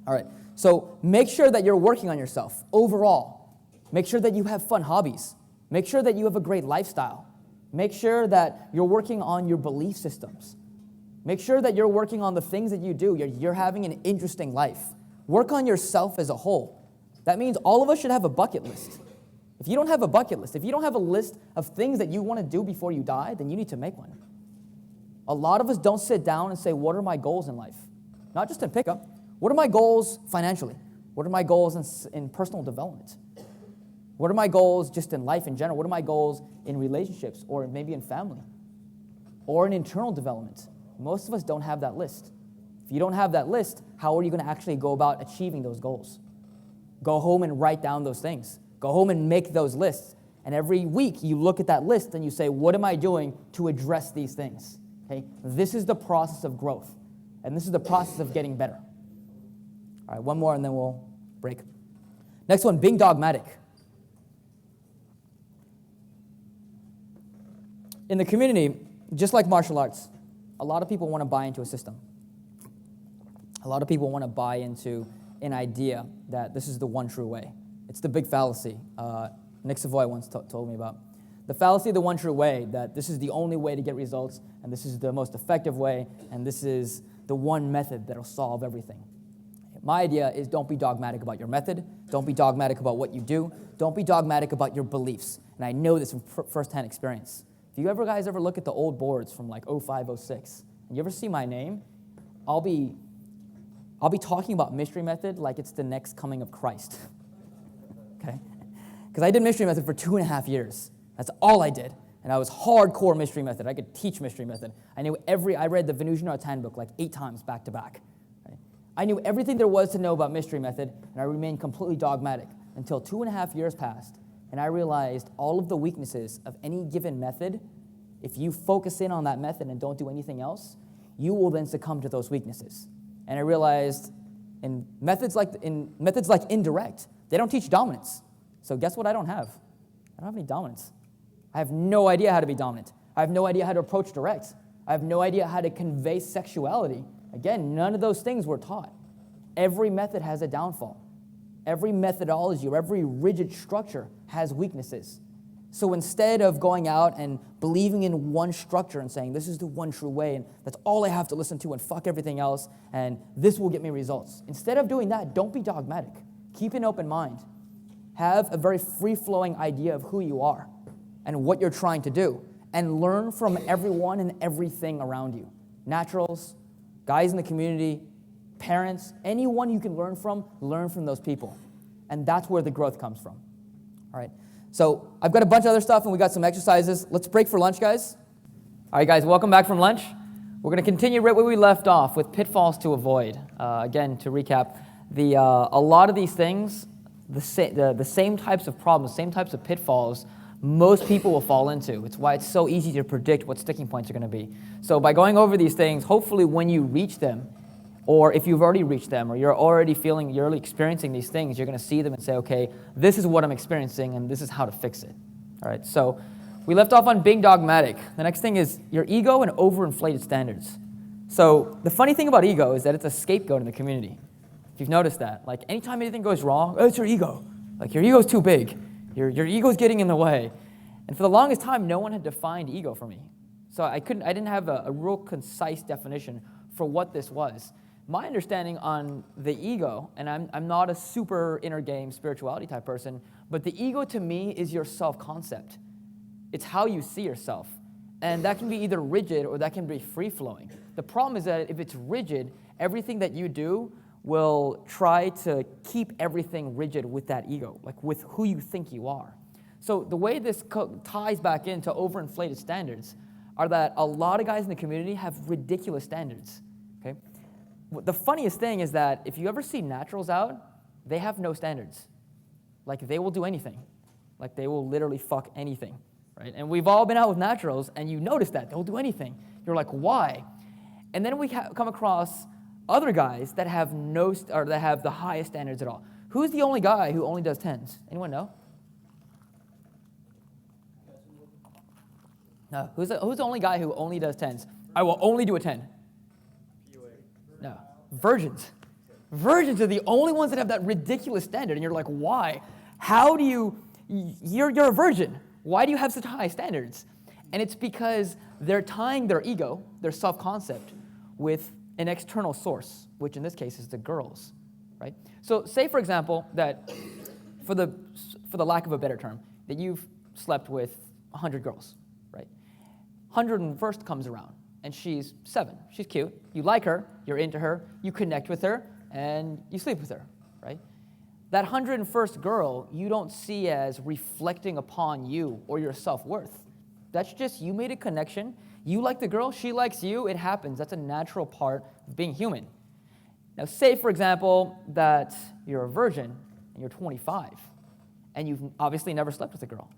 All right. So make sure that you're working on yourself overall. Make sure that you have fun hobbies. Make sure that you have a great lifestyle. Make sure that you're working on your belief systems. Make sure that you're working on the things that you do. You're having an interesting life. Work on yourself as a whole. That means all of us should have a bucket list. If you don't have a bucket list, if you don't have a list of things that you want to do before you die, then you need to make one. A lot of us don't sit down and say, what are my goals in life? Not just in pickup. What are my goals financially? What are my goals in personal development? What are my goals just in life in general? What are my goals in relationships or maybe in family or in internal development? Most of us don't have that list. If you don't have that list, how are you going to actually go about achieving those goals? Go home and write down those things. Go home and make those lists. And every week you look at that list and you say, what am I doing to address these things? Okay? This is the process of growth. And this is the process of getting better. All right, one more and then we'll break. Next one, being dogmatic. In the community, just like martial arts, a lot of people want to buy into a system. A lot of people want to buy into an idea that this is the one true way. It's the big fallacy Nick Savoy once told me about. The fallacy of the one true way, that this is the only way to get results, and this is the most effective way, and this is the one method that will solve everything. My idea is don't be dogmatic about your method. Don't be dogmatic about what you do. Don't be dogmatic about your beliefs. And I know this from firsthand experience. If you guys ever look at the old boards from like 05, 06, and you ever see my name, I'll be talking about mystery method like it's the next coming of Christ. Okay? Because I did mystery method for 2.5 years. That's all I did. And I was hardcore mystery method. I could teach mystery method. I read the Venusian Arts Handbook like 8 times back to back. Right? I knew everything there was to know about mystery method, and I remained completely dogmatic until 2.5 years passed. And I realized all of the weaknesses of any given method, if you focus in on that method and don't do anything else, you will then succumb to those weaknesses. And I realized In methods like indirect, they don't teach dominance. So guess what I don't have? I don't have any dominance. I have no idea how to be dominant. I have no idea how to approach direct. I have no idea how to convey sexuality. Again, none of those things were taught. Every method has a downfall. Every methodology or every rigid structure has weaknesses. So instead of going out and believing in one structure and saying, this is the one true way, and that's all I have to listen to, and fuck everything else, and this will get me results. Instead of doing that, don't be dogmatic. Keep an open mind. Have a very free-flowing idea of who you are and what you're trying to do, and learn from everyone and everything around you. Naturals, guys in the community, parents, anyone you can learn from those people. And that's where the growth comes from. All right. So I've got a bunch of other stuff, and we got some exercises. Let's break for lunch, guys. All right, guys, welcome back from lunch. We're going to continue right where we left off with pitfalls to avoid. Again, to recap, a lot of these things, the same types of problems, same types of pitfalls, most people will fall into. It's why it's so easy to predict what sticking points are going to be. So by going over these things, hopefully when you reach them, or if you've already reached them, or you're already experiencing these things, you're going to see them and say, okay, this is what I'm experiencing, and this is how to fix it. All right, so we left off on being dogmatic. The next thing is your ego and overinflated standards. So the funny thing about ego is that it's a scapegoat in the community. If you've noticed that, like anytime anything goes wrong, oh, it's your ego. Like your ego's too big. Your ego's getting in the way. And for the longest time, no one had defined ego for me. So I didn't have a real concise definition for what this was. My understanding on the ego, and I'm not a super inner game spirituality type person, but the ego to me is your self-concept. It's how you see yourself. And that can be either rigid or that can be free-flowing. The problem is that if it's rigid, everything that you do will try to keep everything rigid with that ego, like with who you think you are. So the way this ties back into overinflated standards are that a lot of guys in the community have ridiculous standards, okay? The funniest thing is that if you ever see naturals out, they have no standards. Like they will do anything. Like they will literally fuck anything, right? And we've all been out with naturals, and you notice that. They'll do anything. You're like, why? And then we come across other guys that have that have the highest standards at all. Who's the only guy who only does 10s? Anyone know? No. Who's the only guy who only does 10s? I will only do a 10. No. Virgins. Virgins are the only ones that have that ridiculous standard, and you're like, why? How do you're a virgin. Why do you have such high standards? And it's because they're tying their ego, their self-concept, with an external source, which in this case is the girls, right? So say, for example, that for the lack of a better term, that you've slept with 100 girls, right? 101st comes around, and she's 7. She's cute. You like her. You're into her. You connect with her, and you sleep with her, right? That 101st girl you don't see as reflecting upon you or your self-worth. That's just you made a connection. You like the girl, she likes you, it happens. That's a natural part of being human. Now say, for example, that you're a virgin and you're 25 and you've obviously never slept with a girl.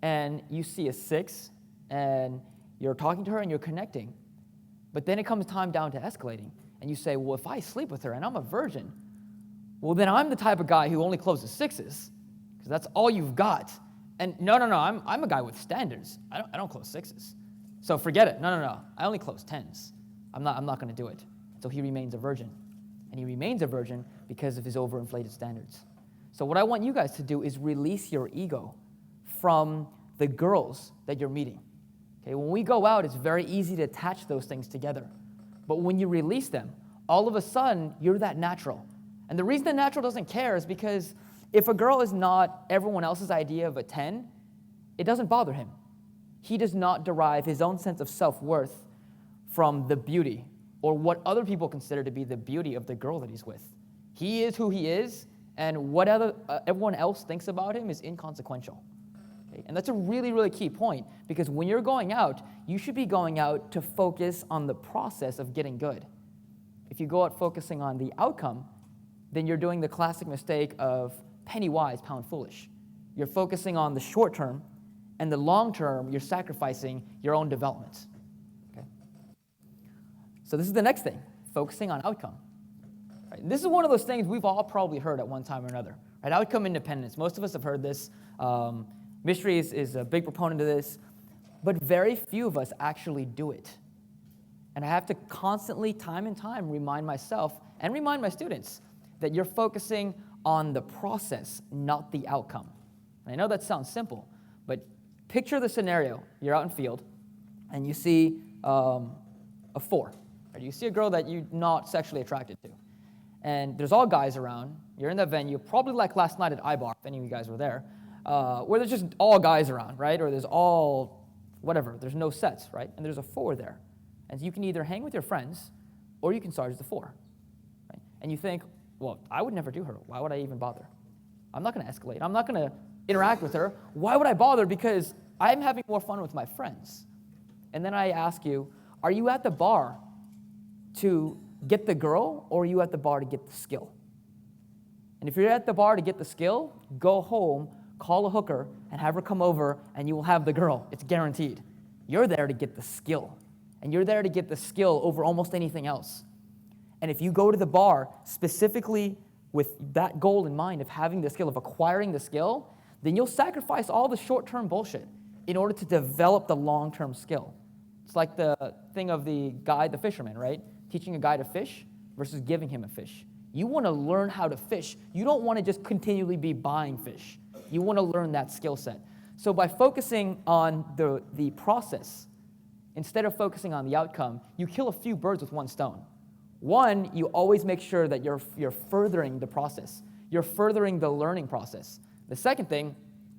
And you see a 6 and you're talking to her and you're connecting. But then it comes time down to escalating and you say, well, if I sleep with her and I'm a virgin, well, then I'm the type of guy who only closes 6s because that's all you've got. And no, I'm a guy with standards. I don't close 6s. So forget it. No. I only close 10s. I'm not going to do it. So he remains a virgin. And he remains a virgin because of his overinflated standards. So what I want you guys to do is release your ego from the girls that you're meeting. Okay, when we go out, it's very easy to attach those things together. But when you release them, all of a sudden, you're that natural. And the reason the natural doesn't care is because if a girl is not everyone else's idea of a 10, it doesn't bother him. He does not derive his own sense of self-worth from the beauty or what other people consider to be the beauty of the girl that he's with. He is who he is, and what everyone else thinks about him is inconsequential. Okay? And that's a really, really key point, because when you're going out, you should be going out to focus on the process of getting good. If you go out focusing on the outcome, then you're doing the classic mistake of penny wise, pound foolish. You're focusing on the short term, and the long term, you're sacrificing your own development. Okay? So this is the next thing, focusing on outcome. Right? This is one of those things we've all probably heard at one time or another. Right? Outcome independence. Most of us have heard this. Mystery is a big proponent of this, but very few of us actually do it. And I have to constantly, time and time, remind myself and remind my students that you're focusing on the process, not the outcome. And I know that sounds simple, but picture the scenario. You're out in field, and you see a 4. Right? You see a girl that you're not sexually attracted to. And there's all guys around. You're in that venue, probably like last night at iBar, if any of you guys were there, where there's just all guys around, right? Or there's all whatever. There's no sets, right? And there's a 4 there. And you can either hang with your friends, or you can charge the 4. Right? And you think, well, I would never do her. Why would I even bother? I'm not going to escalate. I'm not going to interact with her. Why would I bother? Because I'm having more fun with my friends. And then I ask you, are you at the bar to get the girl, or are you at the bar to get the skill? And if you're at the bar to get the skill, go home, call a hooker, and have her come over, and you will have the girl. It's guaranteed. You're there to get the skill. And you're there to get the skill over almost anything else. And if you go to the bar specifically with that goal in mind of having the skill, of acquiring the skill, then you'll sacrifice all the short-term bullshit in order to develop the long-term skill. It's like the thing of the guy, the fisherman, right? Teaching a guy to fish versus giving him a fish. You want to learn how to fish. You don't want to just continually be buying fish. You want to learn that skill set. So by focusing on the process, instead of focusing on the outcome, you kill a few birds with one stone. One, you always make sure that you're furthering the process. You're furthering the learning process. The second thing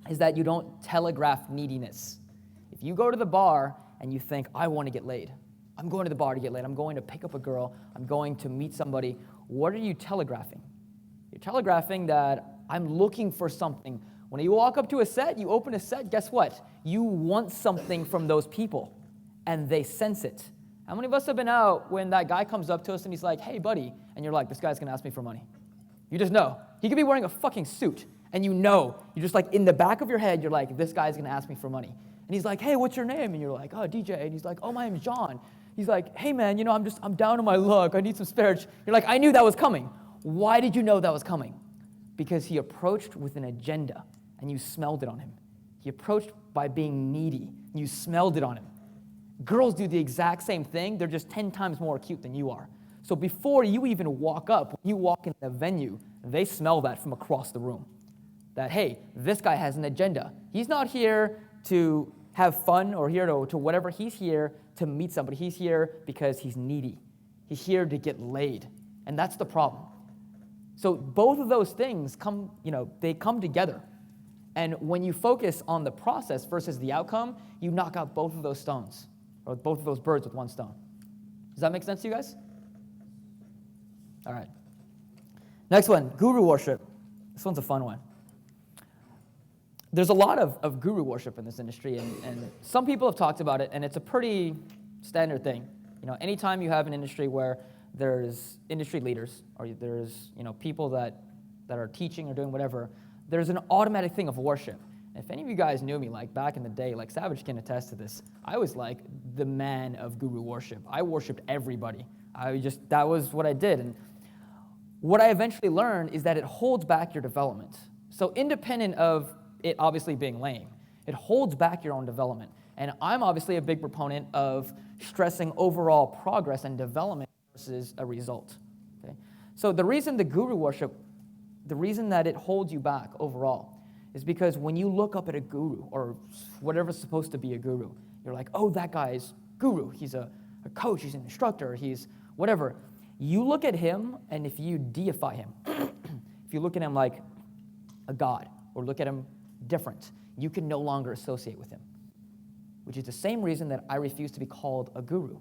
is that you don't telegraph neediness. If you go to the bar and you think, I want to get laid, I'm going to the bar to get laid, I'm going to pick up a girl, I'm going to meet somebody, what are you telegraphing? You're telegraphing that I'm looking for something. When you walk up to a set, you open a set, guess what? You want something from those people, and they sense it. How many of us have been out when that guy comes up to us and he's like, hey, buddy, and you're like, this guy's going to ask me for money. You just know. He could be wearing a fucking suit, and you know. You're just like, in the back of your head, you're like, this guy's going to ask me for money. And he's like, hey, what's your name? And you're like, oh, DJ. And he's like, oh, my name's John. He's like, hey, man, I'm down on my luck. I need some spare. You're like, I knew that was coming. Why did you know that was coming? Because he approached with an agenda, and you smelled it on him. He approached by being needy, and you smelled it on him. Girls do the exact same thing. They're just 10 times more acute than you are. So before you even walk up, when you walk in the venue, they smell that from across the room. That, hey, this guy has an agenda. He's not here to have fun or here to whatever. He's here to meet somebody. He's here because he's needy. He's here to get laid. And that's the problem. So both of those things come together. And when you focus on the process versus the outcome, you knock out both of those stones, or both of those birds with one stone. Does that make sense to you guys? All right. Next one, guru worship. This one's a fun one. There's a lot of guru worship in this industry, and some people have talked about it, and it's a pretty standard thing. Anytime you have an industry where there's industry leaders, or there's people that are teaching or doing whatever, there's an automatic thing of worship. If any of you guys knew me, like back in the day, like Savage can attest to this, I was like the man of guru worship. I worshipped everybody. That was what I did. And what I eventually learned is that it holds back your development. So independent of it obviously being lame, it holds back your own development. And I'm obviously a big proponent of stressing overall progress and development versus a result. Okay? So the reason the guru worship, the reason that it holds you back overall is because when you look up at a guru or whatever's supposed to be a guru, you're like, oh, that guy's guru. He's a coach, he's an instructor, he's whatever. You look at him, and if you deify him, if you look at him like a god or look at him different, you can no longer associate with him, which is the same reason that I refuse to be called a guru,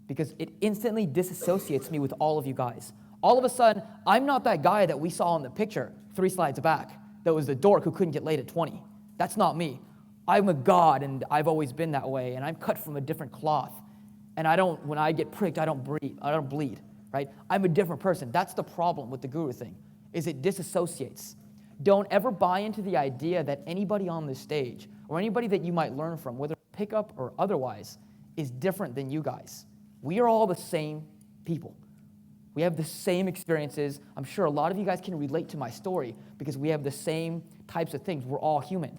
because it instantly disassociates me with all of you guys. All of a sudden, I'm not that guy that we saw in the picture 3 slides back that was the dork who couldn't get laid at 20. That's not me. I'm a god, and I've always been that way, and I'm cut from a different cloth. And when I get pricked, I don't bleed, right? I'm a different person. That's the problem with the guru thing, is it disassociates. Don't ever buy into the idea that anybody on this stage, or anybody that you might learn from, whether pickup or otherwise, is different than you guys. We are all the same people. We have the same experiences. I'm sure a lot of you guys can relate to my story because we have the same types of things. We're all human.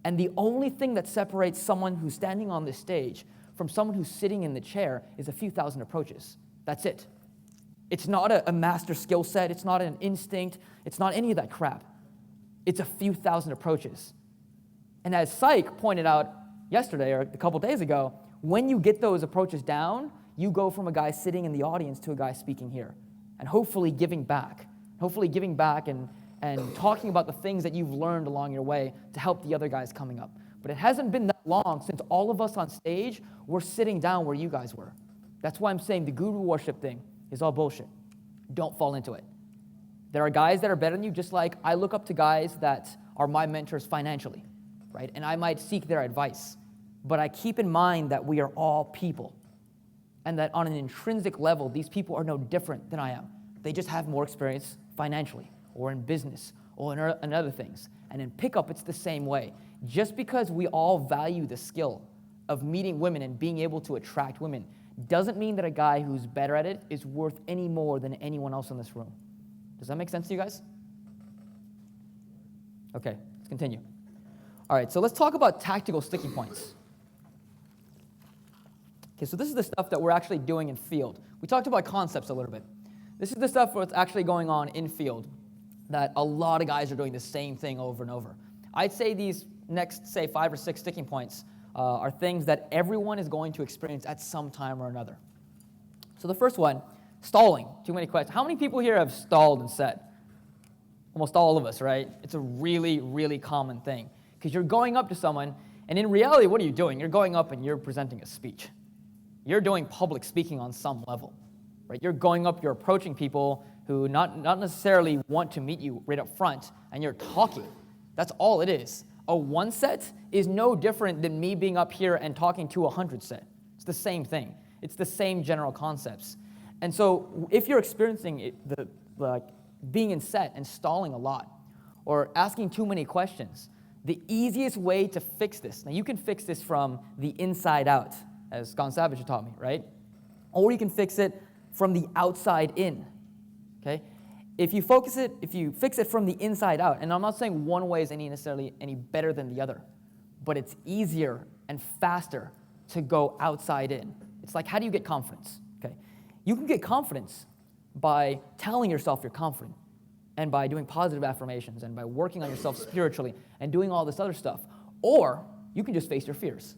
And the only thing that separates someone who's standing on this stage from someone who's sitting in the chair is a few thousand approaches. That's it. It's not a master skill set. It's not an instinct. It's not any of that crap. It's a few thousand approaches. And as Psych pointed out yesterday or a couple days ago, when you get those approaches down, you go from a guy sitting in the audience to a guy speaking here, and hopefully giving back and talking about the things that you've learned along your way to help the other guys coming up. But it hasn't been that long since all of us on stage were sitting down where you guys were. That's why I'm saying the guru worship thing is all bullshit. Don't fall into it. There are guys that are better than you, just like I look up to guys that are my mentors financially, right? And I might seek their advice. But I keep in mind that we are all people, and that on an intrinsic level, these people are no different than I am. They just have more experience financially, or in business, or in other things. And in pickup, it's the same way. Just because we all value the skill of meeting women and being able to attract women doesn't mean that a guy who's better at it is worth any more than anyone else in this room. Does that make sense to you guys? Okay, let's continue. All right, so let's talk about tactical sticking points. Okay, so this is the stuff that we're actually doing in field. We talked about concepts a little bit. This is the stuff that's actually going on in field, that a lot of guys are doing the same thing over and over. I'd say these next, say, 5 or 6 sticking points are things that everyone is going to experience at some time or another. So the first one, stalling. Too many questions. How many people here have stalled and set? Almost all of us, right? It's a really, really common thing. Because you're going up to someone, and in reality, what are you doing? You're going up and you're presenting a speech. You're doing public speaking on some level, right? You're going up, you're approaching people who not necessarily want to meet you right up front, and you're talking. That's all it is. A 1 set is no different than me being up here and talking to a 100 set. It's the same thing. It's the same general concepts. And so if you're experiencing being in set and stalling a lot, or asking too many questions, the easiest way to fix this, now you can fix this from the inside out, as Scott Savage taught me, right? Or you can fix it from the outside in, okay? If you fix it from the inside out, and I'm not saying one way is necessarily any better than the other, but it's easier and faster to go outside in. It's like, how do you get confidence, okay? You can get confidence by telling yourself you're confident, and by doing positive affirmations, and by working on yourself spiritually, and doing all this other stuff. Or you can just face your fears.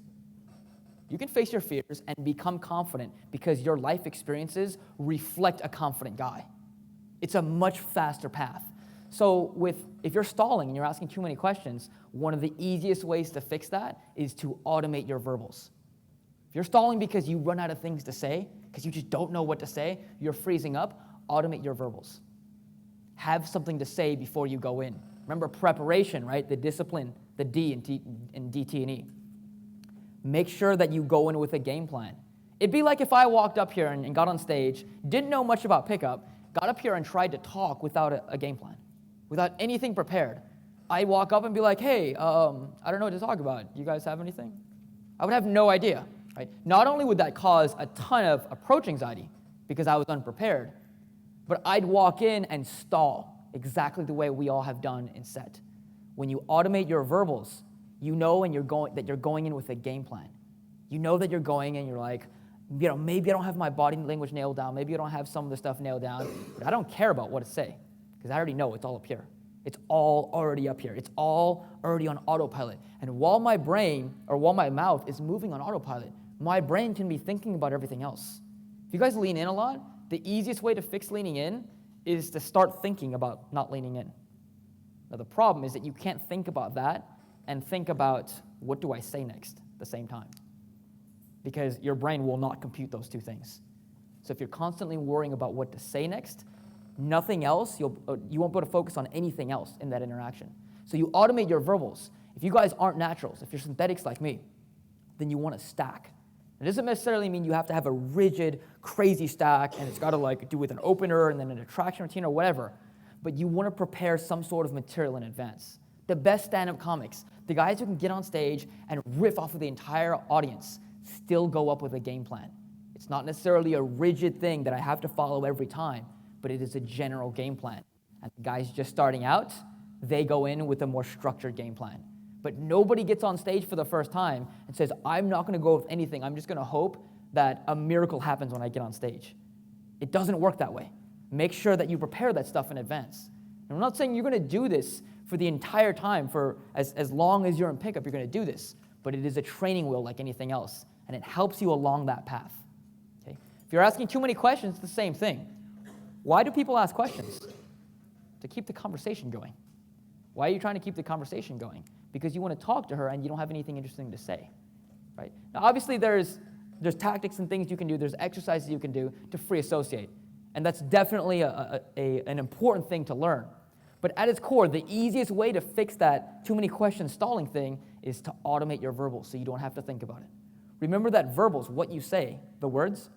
You can face your fears and become confident because your life experiences reflect a confident guy. It's a much faster path. So if you're stalling and you're asking too many questions, one of the easiest ways to fix that is to automate your verbals. If you're stalling because you run out of things to say, because you just don't know what to say, you're freezing up, automate your verbals. Have something to say before you go in. Remember preparation, right? The discipline, the D in DT&E. Make sure that you go in with a game plan. It'd be like if I walked up here and got on stage, didn't know much about pickup, got up here and tried to talk without a game plan, without anything prepared. I'd walk up and be like, hey, I don't know what to talk about. You guys have anything? I would have no idea, right? Not only would that cause a ton of approach anxiety because I was unprepared, but I'd walk in and stall exactly the way we all have done in set. When you automate your verbals, you know that you're going in with a game plan. You know that you're going in, you're like, maybe I don't have my body language nailed down, maybe I don't have some of the stuff nailed down, but I don't care about what to say, because I already know it's all up here. It's all already up here. It's all already on autopilot. And while my mouth is moving on autopilot, my brain can be thinking about everything else. If you guys lean in a lot, the easiest way to fix leaning in is to start thinking about not leaning in. Now the problem is that you can't think about that and think about what do I say next at the same time, because your brain will not compute those two things. So if you're constantly worrying about what to say next, nothing else, you won't be able to focus on anything else in that interaction. So you automate your verbals. If you guys aren't naturals, if you're synthetics like me, then you want to stack. It doesn't necessarily mean you have to have a rigid, crazy stack, and it's got to do with an opener and then an attraction routine or whatever, but you want to prepare some sort of material in advance. The best stand-up comics, the guys who can get on stage and riff off of the entire audience, still go up with a game plan. It's not necessarily a rigid thing that I have to follow every time, but it is a general game plan. And the guys just starting out, they go in with a more structured game plan. But nobody gets on stage for the first time and says, I'm not going to go with anything. I'm just going to hope that a miracle happens when I get on stage. It doesn't work that way. Make sure that you prepare that stuff in advance. And I'm not saying you're going to do this for the entire time, for as long as you're in pickup, you're going to do this. But it is a training wheel like anything else, and it helps you along that path. Okay? If you're asking too many questions, it's the same thing. Why do people ask questions? To keep the conversation going. Why are you trying to keep the conversation going? Because you want to talk to her and you don't have anything interesting to say. Right? Now, obviously, there's tactics and things you can do. There's exercises you can do to free associate. And that's definitely an important thing to learn. But at its core, the easiest way to fix that too many questions stalling thing is to automate your verbals so you don't have to think about it. Remember that verbals, what you say, the words,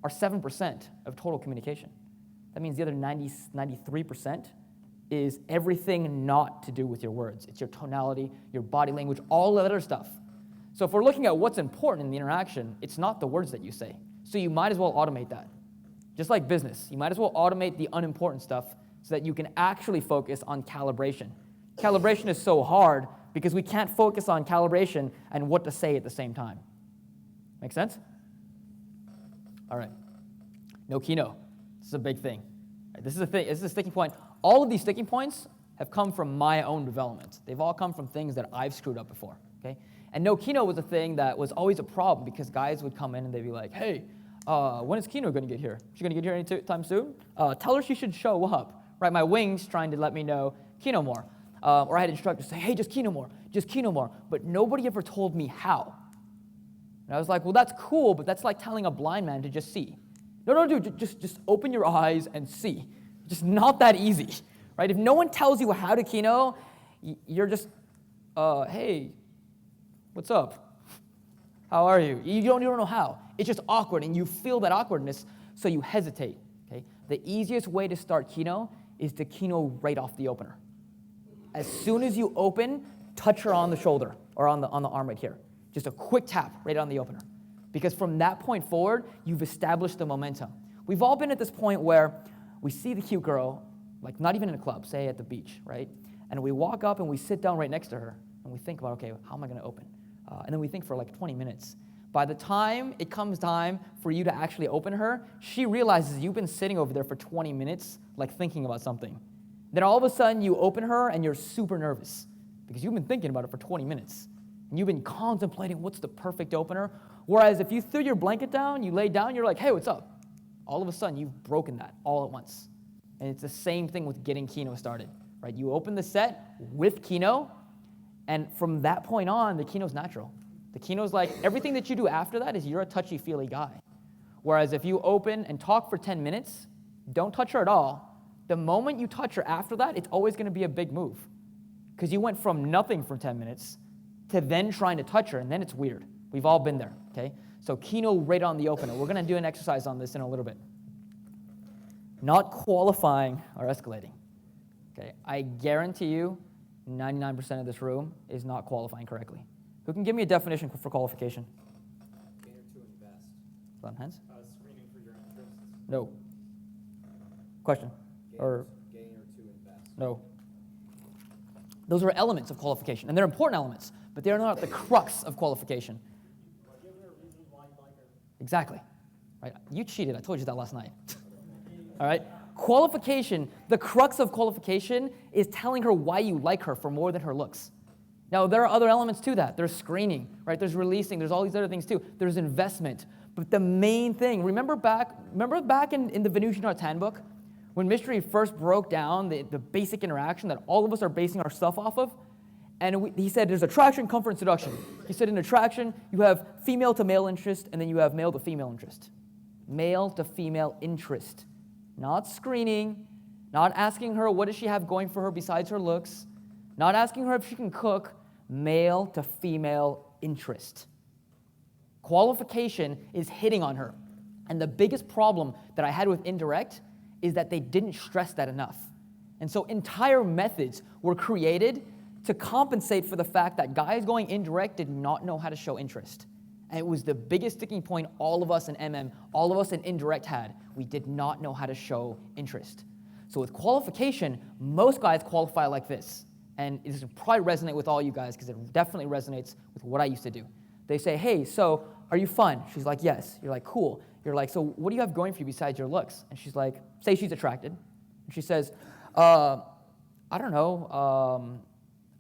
are 7% of total communication. That means the other 93% is everything not to do with your words. It's your tonality, your body language, all that other stuff. So if we're looking at what's important in the interaction, it's not the words that you say. So you might as well automate that. Just like business, you might as well automate the unimportant stuff so that you can actually focus on calibration. Calibration is so hard because we can't focus on calibration and what to say at the same time. Make sense? All right. No kino. This is a big thing. This is a thing. This is a sticking point. All of these sticking points have come from my own development. They've all come from things that I've screwed up before. Okay? And no kino was a thing that was always a problem because guys would come in and they'd be like, hey, when is Kino going to get here? Is she going to get here anytime soon? Tell her she should show up. Right, my wing's trying to let me know Kino more. Or I had instructors say, hey, just Kino more. But nobody ever told me how. And I was like, well, that's cool, but that's like telling a blind man to just see. No, dude, just open your eyes and see. Just not that easy, right? If no one tells you how to Kino, you're just, hey, what's up? How are you? You don't know how. It's just awkward, and you feel that awkwardness, so you hesitate. Okay? The easiest way to start Kino is to Kino right off the opener. As soon as you open, touch her on the shoulder or on the arm right here. Just a quick tap right on the opener. Because from that point forward, you've established the momentum. We've all been at this point where we see the cute girl, like not even in a club, say at the beach, right? And we walk up and we sit down right next to her, and we think about, okay, how am I going to open? And then we think for like 20 minutes. By the time it comes time for you to actually open her, she realizes you've been sitting over there for 20 minutes, like thinking about something. Then all of a sudden you open her and you're super nervous because you've been thinking about it for 20 minutes. And you've been contemplating what's the perfect opener. Whereas if you threw your blanket down, you lay down, you're like, hey, what's up? All of a sudden you've broken that all at once. And it's the same thing with getting Kino started, right? You open the set with Kino, and from that point on, the Kino's natural. The Kino's like, everything that you do after that is you're a touchy-feely guy. Whereas if you open and talk for 10 minutes, don't touch her at all. The moment you touch her after that, it's always going to be a big move. Because you went from nothing for 10 minutes to then trying to touch her, and then it's weird. We've all been there, okay? So Kino right on the opener. We're going to do an exercise on this in a little bit. Not qualifying or escalating. Okay, I guarantee you 99% of this room is not qualifying correctly. Who can give me a definition for qualification? Gain or to invest. On hands? Screening for your interests. No. Question? Gain Or or to invest. no. Those are elements of qualification, and they're important elements, but they're not the crux of qualification. Give her a reason why you like her. Exactly. Right? You cheated. I told you that last night. All right? Qualification, the crux of qualification is telling her why you like her for more than her looks. Now, there are other elements to that. There's screening, right? There's releasing. There's all these other things too. There's investment. But the main thing, remember back in the Venusian Arts Handbook, when Mystery first broke down the basic interaction that all of us are basing our stuff off of? And he said there's attraction, comfort, and seduction. He said in attraction, you have female to male interest, and then you have male to female interest. Male to female interest. Not screening, not asking her what does she have going for her besides her looks, not asking her if she can cook, male to female interest. Qualification is hitting on her. And the biggest problem that I had with indirect is that they didn't stress that enough. And so entire methods were created to compensate for the fact that guys going indirect did not know how to show interest. And it was the biggest sticking point all of us in MM, all of us in indirect had. We did not know how to show interest. So with qualification, most guys qualify like this. And this will probably resonate with all you guys because it definitely resonates with what I used to do. They say, hey, so are you fun? She's like, yes. You're like, cool. You're like, so what do you have going for you besides your looks? And she's like, say she's attracted. And she says, I don't know.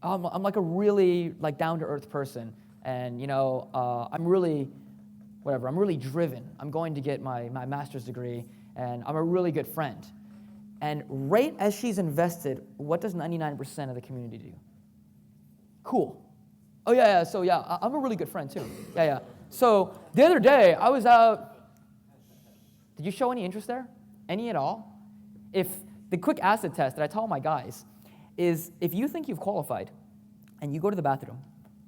I'm like a really like down-to-earth person. And, I'm really, whatever, I'm really driven. I'm going to get my master's degree, and I'm a really good friend. And right as she's invested, what does 99% of the community do? Cool. Oh, yeah, so yeah, I'm a really good friend, too. Yeah. So the other day, I was out. Did you show any interest there? Any at all? If the quick acid test that I tell my guys is if you think you've qualified and you go to the bathroom,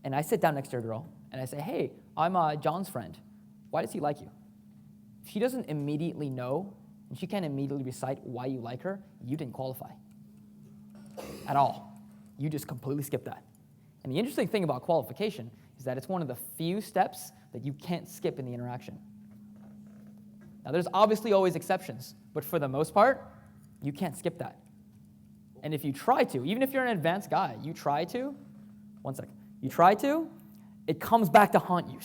and I sit down next to a girl, and I say, hey, I'm John's friend. Why does he like you? If she doesn't immediately know, and she can't immediately recite why you like her, you didn't qualify at all. You just completely skipped that. And the interesting thing about qualification is that it's one of the few steps that you can't skip in the interaction. Now, there's obviously always exceptions, but for the most part, you can't skip that. And if you try to, even if you're an advanced guy, you try to, it comes back to haunt you.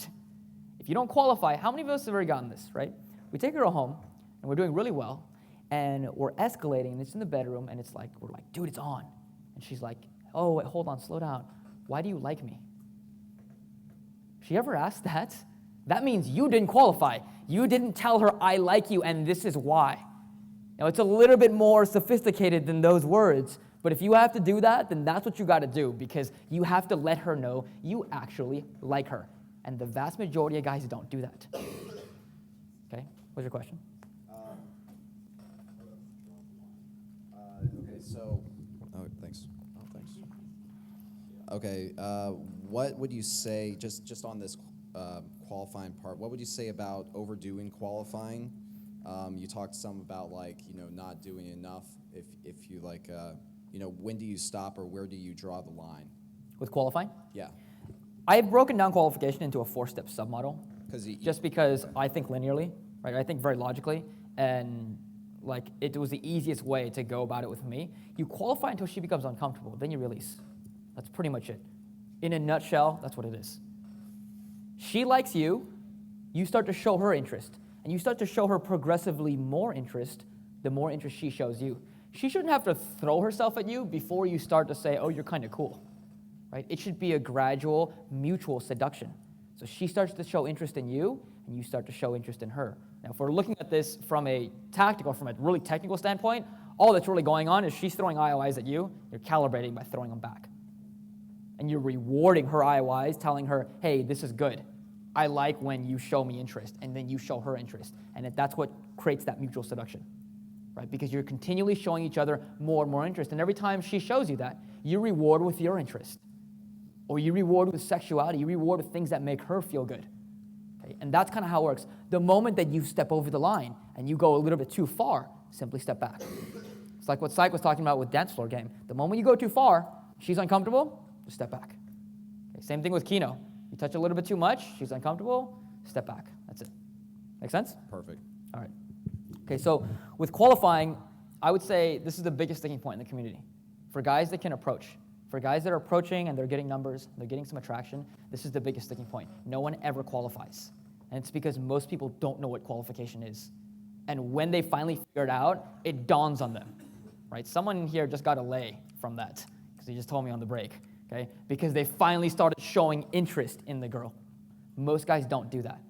If you don't qualify, how many of us have already gotten this, right? We take a girl home, and we're doing really well, and we're escalating, and it's in the bedroom, and we're like, dude, it's on. And she's like, oh, wait, hold on, slow down. Why do you like me? She ever asked that? That means you didn't qualify. You didn't tell her, I like you, and this is why. Now, it's a little bit more sophisticated than those words, but if you have to do that, then that's what you got to do, because you have to let her know you actually like her. And the vast majority of guys don't do that. Okay, what's your question? Okay, so, thanks. Okay, what would you say, just on this qualifying part, what would you say about overdoing qualifying? You talked some about not doing enough. If you when do you stop or where do you draw the line? With qualifying? Yeah. I've broken down qualification into a 4-step submodel. Just because I think linearly, right? I think very logically, and it was the easiest way to go about it with me. You qualify until she becomes uncomfortable, then you release. That's pretty much it. In a nutshell, that's what it is. She likes you, you start to show her interest, and you start to show her progressively more interest, the more interest she shows you. She shouldn't have to throw herself at you before you start to say, oh, you're kind of cool, right? It should be a gradual, mutual seduction. So she starts to show interest in you, and you start to show interest in her. Now, if we're looking at this from a really technical standpoint, all that's really going on is she's throwing IOIs at you, you're calibrating by throwing them back. And you're rewarding her IOIs, telling her, hey, this is good. I like when you show me interest, and then you show her interest. And that's what creates that mutual seduction, right? Because you're continually showing each other more and more interest. And every time she shows you that, you reward with your interest. Or you reward with sexuality. You reward with things that make her feel good. Okay? And that's kind of how it works. The moment that you step over the line and you go a little bit too far, simply step back. It's like what Syke was talking about with dance floor game. The moment you go too far, she's uncomfortable, just step back. Okay? Same thing with Kino. You touch a little bit too much, she's uncomfortable, step back. That's it. Make sense? Perfect. All right. Okay, so with qualifying, I would say this is the biggest sticking point in the community. For guys that can approach, for guys that are approaching and they're getting numbers, they're getting some attraction, this is the biggest sticking point. No one ever qualifies. And it's because most people don't know what qualification is. And when they finally figure it out, it dawns on them, right? Someone in here just got a lay from that, because he just told me on the break, okay? Because they finally started showing interest in the girl. Most guys don't do that,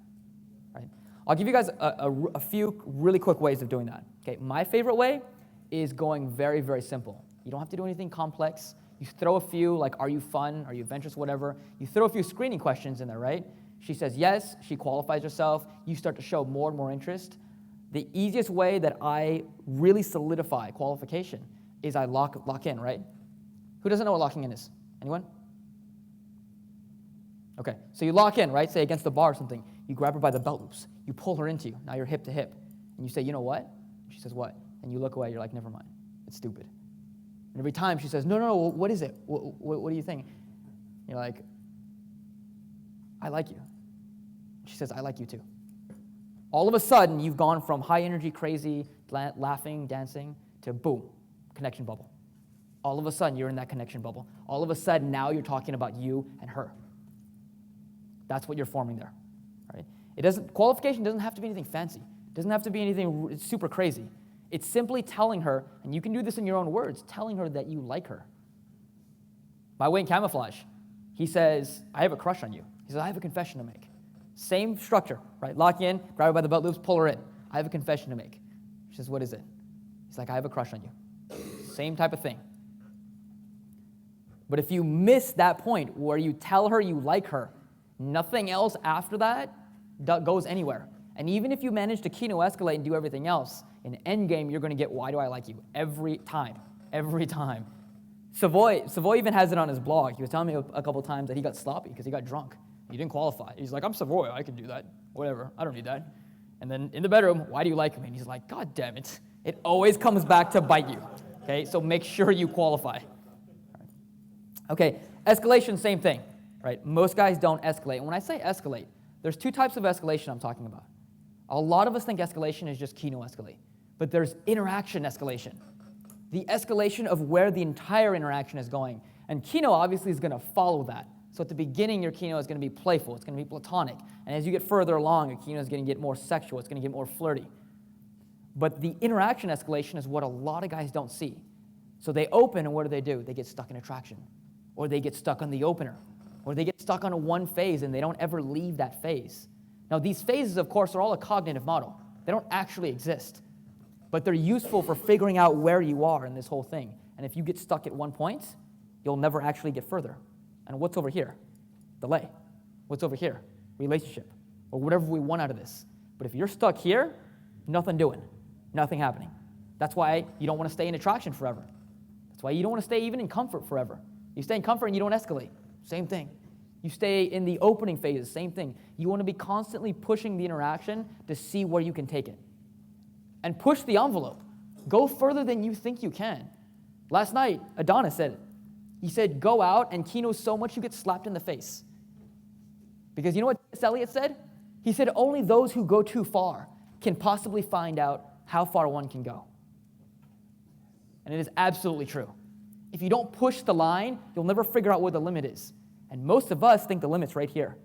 right? I'll give you guys a few really quick ways of doing that, okay? My favorite way is going very, very simple. You don't have to do anything complex. You throw a few, like, are you fun? Are you adventurous? Whatever. You throw a few screening questions in there, right? She says yes. She qualifies herself. You start to show more and more interest. The easiest way that I really solidify qualification is I lock in, right? Who doesn't know what locking in is? Anyone? Okay, so you lock in, right? Say against the bar or something. You grab her by the belt loops. You pull her into you. Now you're hip to hip. And you say, you know what? She says, what? And you look away. You're like, never mind. It's stupid. And every time she says, no, what is it? What do you think? You're like, I like you. She says, I like you too. All of a sudden, you've gone from high energy, crazy, laughing, dancing, to boom, connection bubble. All of a sudden, you're in that connection bubble. All of a sudden, now you're talking about you and her. That's what you're forming there. Right? Qualification doesn't have to be anything fancy. It doesn't have to be anything super crazy. It's simply telling her, and you can do this in your own words, telling her that you like her. By way in camouflage, he says, I have a crush on you. He says, I have a confession to make. Same structure, right? Lock in, grab her by the belt loops, pull her in. I have a confession to make. She says, what is it? He's like, I have a crush on you. Same type of thing. But if you miss that point where you tell her you like her, nothing else after that goes anywhere. And even if you manage to Kino escalate and do everything else, in endgame, you're going to get, why do I like you? Every time. Every time. Savoy even has it on his blog. He was telling me a couple times that he got sloppy because he got drunk. He didn't qualify. He's like, I'm Savoy. I can do that. Whatever. I don't need that. And then in the bedroom, why do you like me? And he's like, God damn it. It always comes back to bite you. Okay, so make sure you qualify. Okay, escalation, same thing. Right? Most guys don't escalate. And when I say escalate, there's two types of escalation I'm talking about. A lot of us think escalation is just Kino escalate. But there's interaction escalation. The escalation of where the entire interaction is going. And Kino obviously is going to follow that. So at the beginning, your Kino is going to be playful. It's going to be platonic. And as you get further along, your Kino is going to get more sexual. It's going to get more flirty. But the interaction escalation is what a lot of guys don't see. So they open, and what do? They get stuck in attraction. Or they get stuck on the opener. Or they get stuck on a one phase, and they don't ever leave that phase. Now, these phases, of course, are all a cognitive model. They don't actually exist. But they're useful for figuring out where you are in this whole thing. And if you get stuck at one point, you'll never actually get further. And what's over here? Delay. What's over here? Relationship. Or whatever we want out of this. But if you're stuck here, nothing doing. Nothing happening. That's why you don't want to stay in attraction forever. That's why you don't want to stay even in comfort forever. You stay in comfort and you don't escalate. Same thing. You stay in the opening phases. Same thing. You want to be constantly pushing the interaction to see where you can take it. And push the envelope. Go further than you think you can. Last night, Adonis said it. He said, go out and Kino so much you get slapped in the face. Because you know what Elliot said? He said, only those who go too far can possibly find out how far one can go. And it is absolutely true. If you don't push the line, you'll never figure out where the limit is. And most of us think the limit's right here.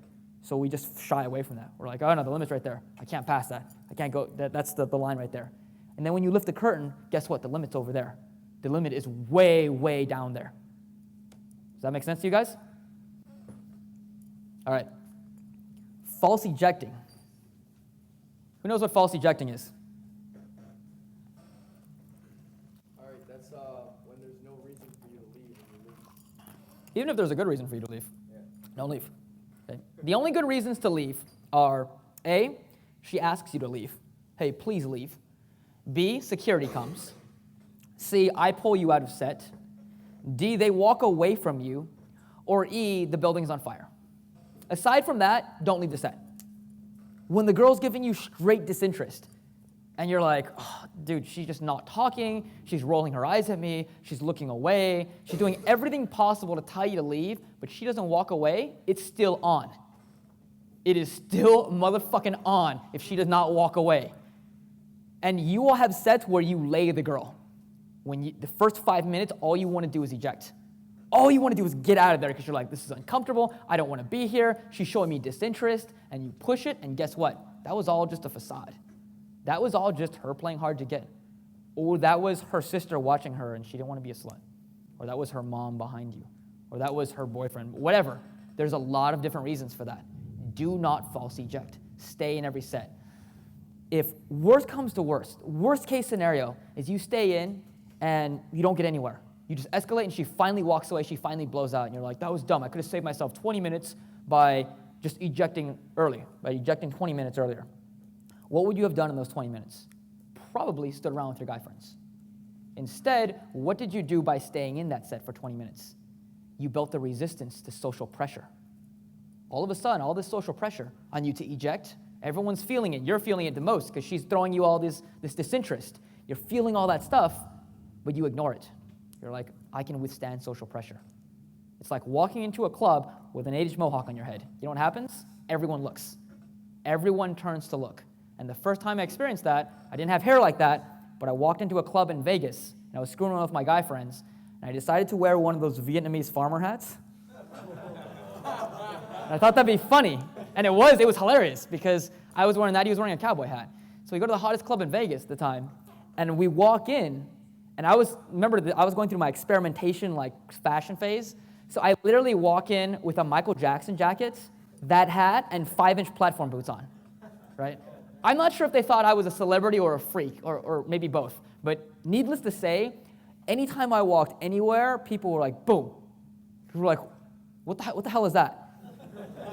So we just shy away from that. We're like, oh no, the limit's right there. I can't pass that. I can't go, that's the line right there. And then when you lift the curtain, guess what? The limit's over there. The limit is way, way down there. Does that make sense to you guys? All right. False ejecting. Who knows what false ejecting is? All right, that's when there's no reason for you to leave and you leave. Even if there's a good reason for you to leave, Yeah. don't leave. Okay? The only good reasons to leave are A, she asks you to leave. Hey, please leave. B, security comes. C, I pull you out of set. D, they walk away from you. Or E, the building's on fire. Aside from that, don't leave the set. When the girl's giving you straight disinterest, and you're like, oh, dude, she's just not talking, she's rolling her eyes at me, she's looking away, she's doing everything possible to tell you to leave, but she doesn't walk away, it's still on. It is still motherfucking on if she does not walk away. And you will have sets where you lay the girl. The first 5 minutes, all you want to do is eject. All you want to do is get out of there because you're like, this is uncomfortable, I don't want to be here, she's showing me disinterest, and you push it, and guess what? That was all just a facade. That was all just her playing hard to get. Or that was her sister watching her and she didn't want to be a slut. Or that was her mom behind you. Or that was her boyfriend. Whatever. There's a lot of different reasons for that. Do not false eject. Stay in every set. If worst comes to worst case scenario is you stay in and you don't get anywhere. You just escalate and she finally walks away, she finally blows out, and you're like, that was dumb. I could have saved myself 20 minutes by just ejecting early, by ejecting 20 minutes earlier. What would you have done in those 20 minutes? Probably stood around with your guy friends. Instead, what did you do by staying in that set for 20 minutes? You built the resistance to social pressure. All of a sudden, all this social pressure on you to eject, everyone's feeling it. You're feeling it the most because she's throwing you all this disinterest. You're feeling all that stuff, but you ignore it. You're like, I can withstand social pressure. It's like walking into a club with an 8-inch mohawk on your head. You know what happens? Everyone looks. everyone turns to look. And the first time I experienced that, I didn't have hair like that, but I walked into a club in Vegas, and I was screwing around with my guy friends, and I decided to wear one of those Vietnamese farmer hats. And I thought that'd be funny, and it was hilarious, because I was wearing that, he was wearing a cowboy hat. So we go to the hottest club in Vegas at the time, and we walk in, and I was going through my experimentation, like, fashion phase, so I literally walk in with a Michael Jackson jacket, that hat, and 5-inch platform boots on, right? I'm not sure if they thought I was a celebrity or a freak, or maybe both. But needless to say, anytime I walked anywhere, people were like, boom. People were like, what the hell is that?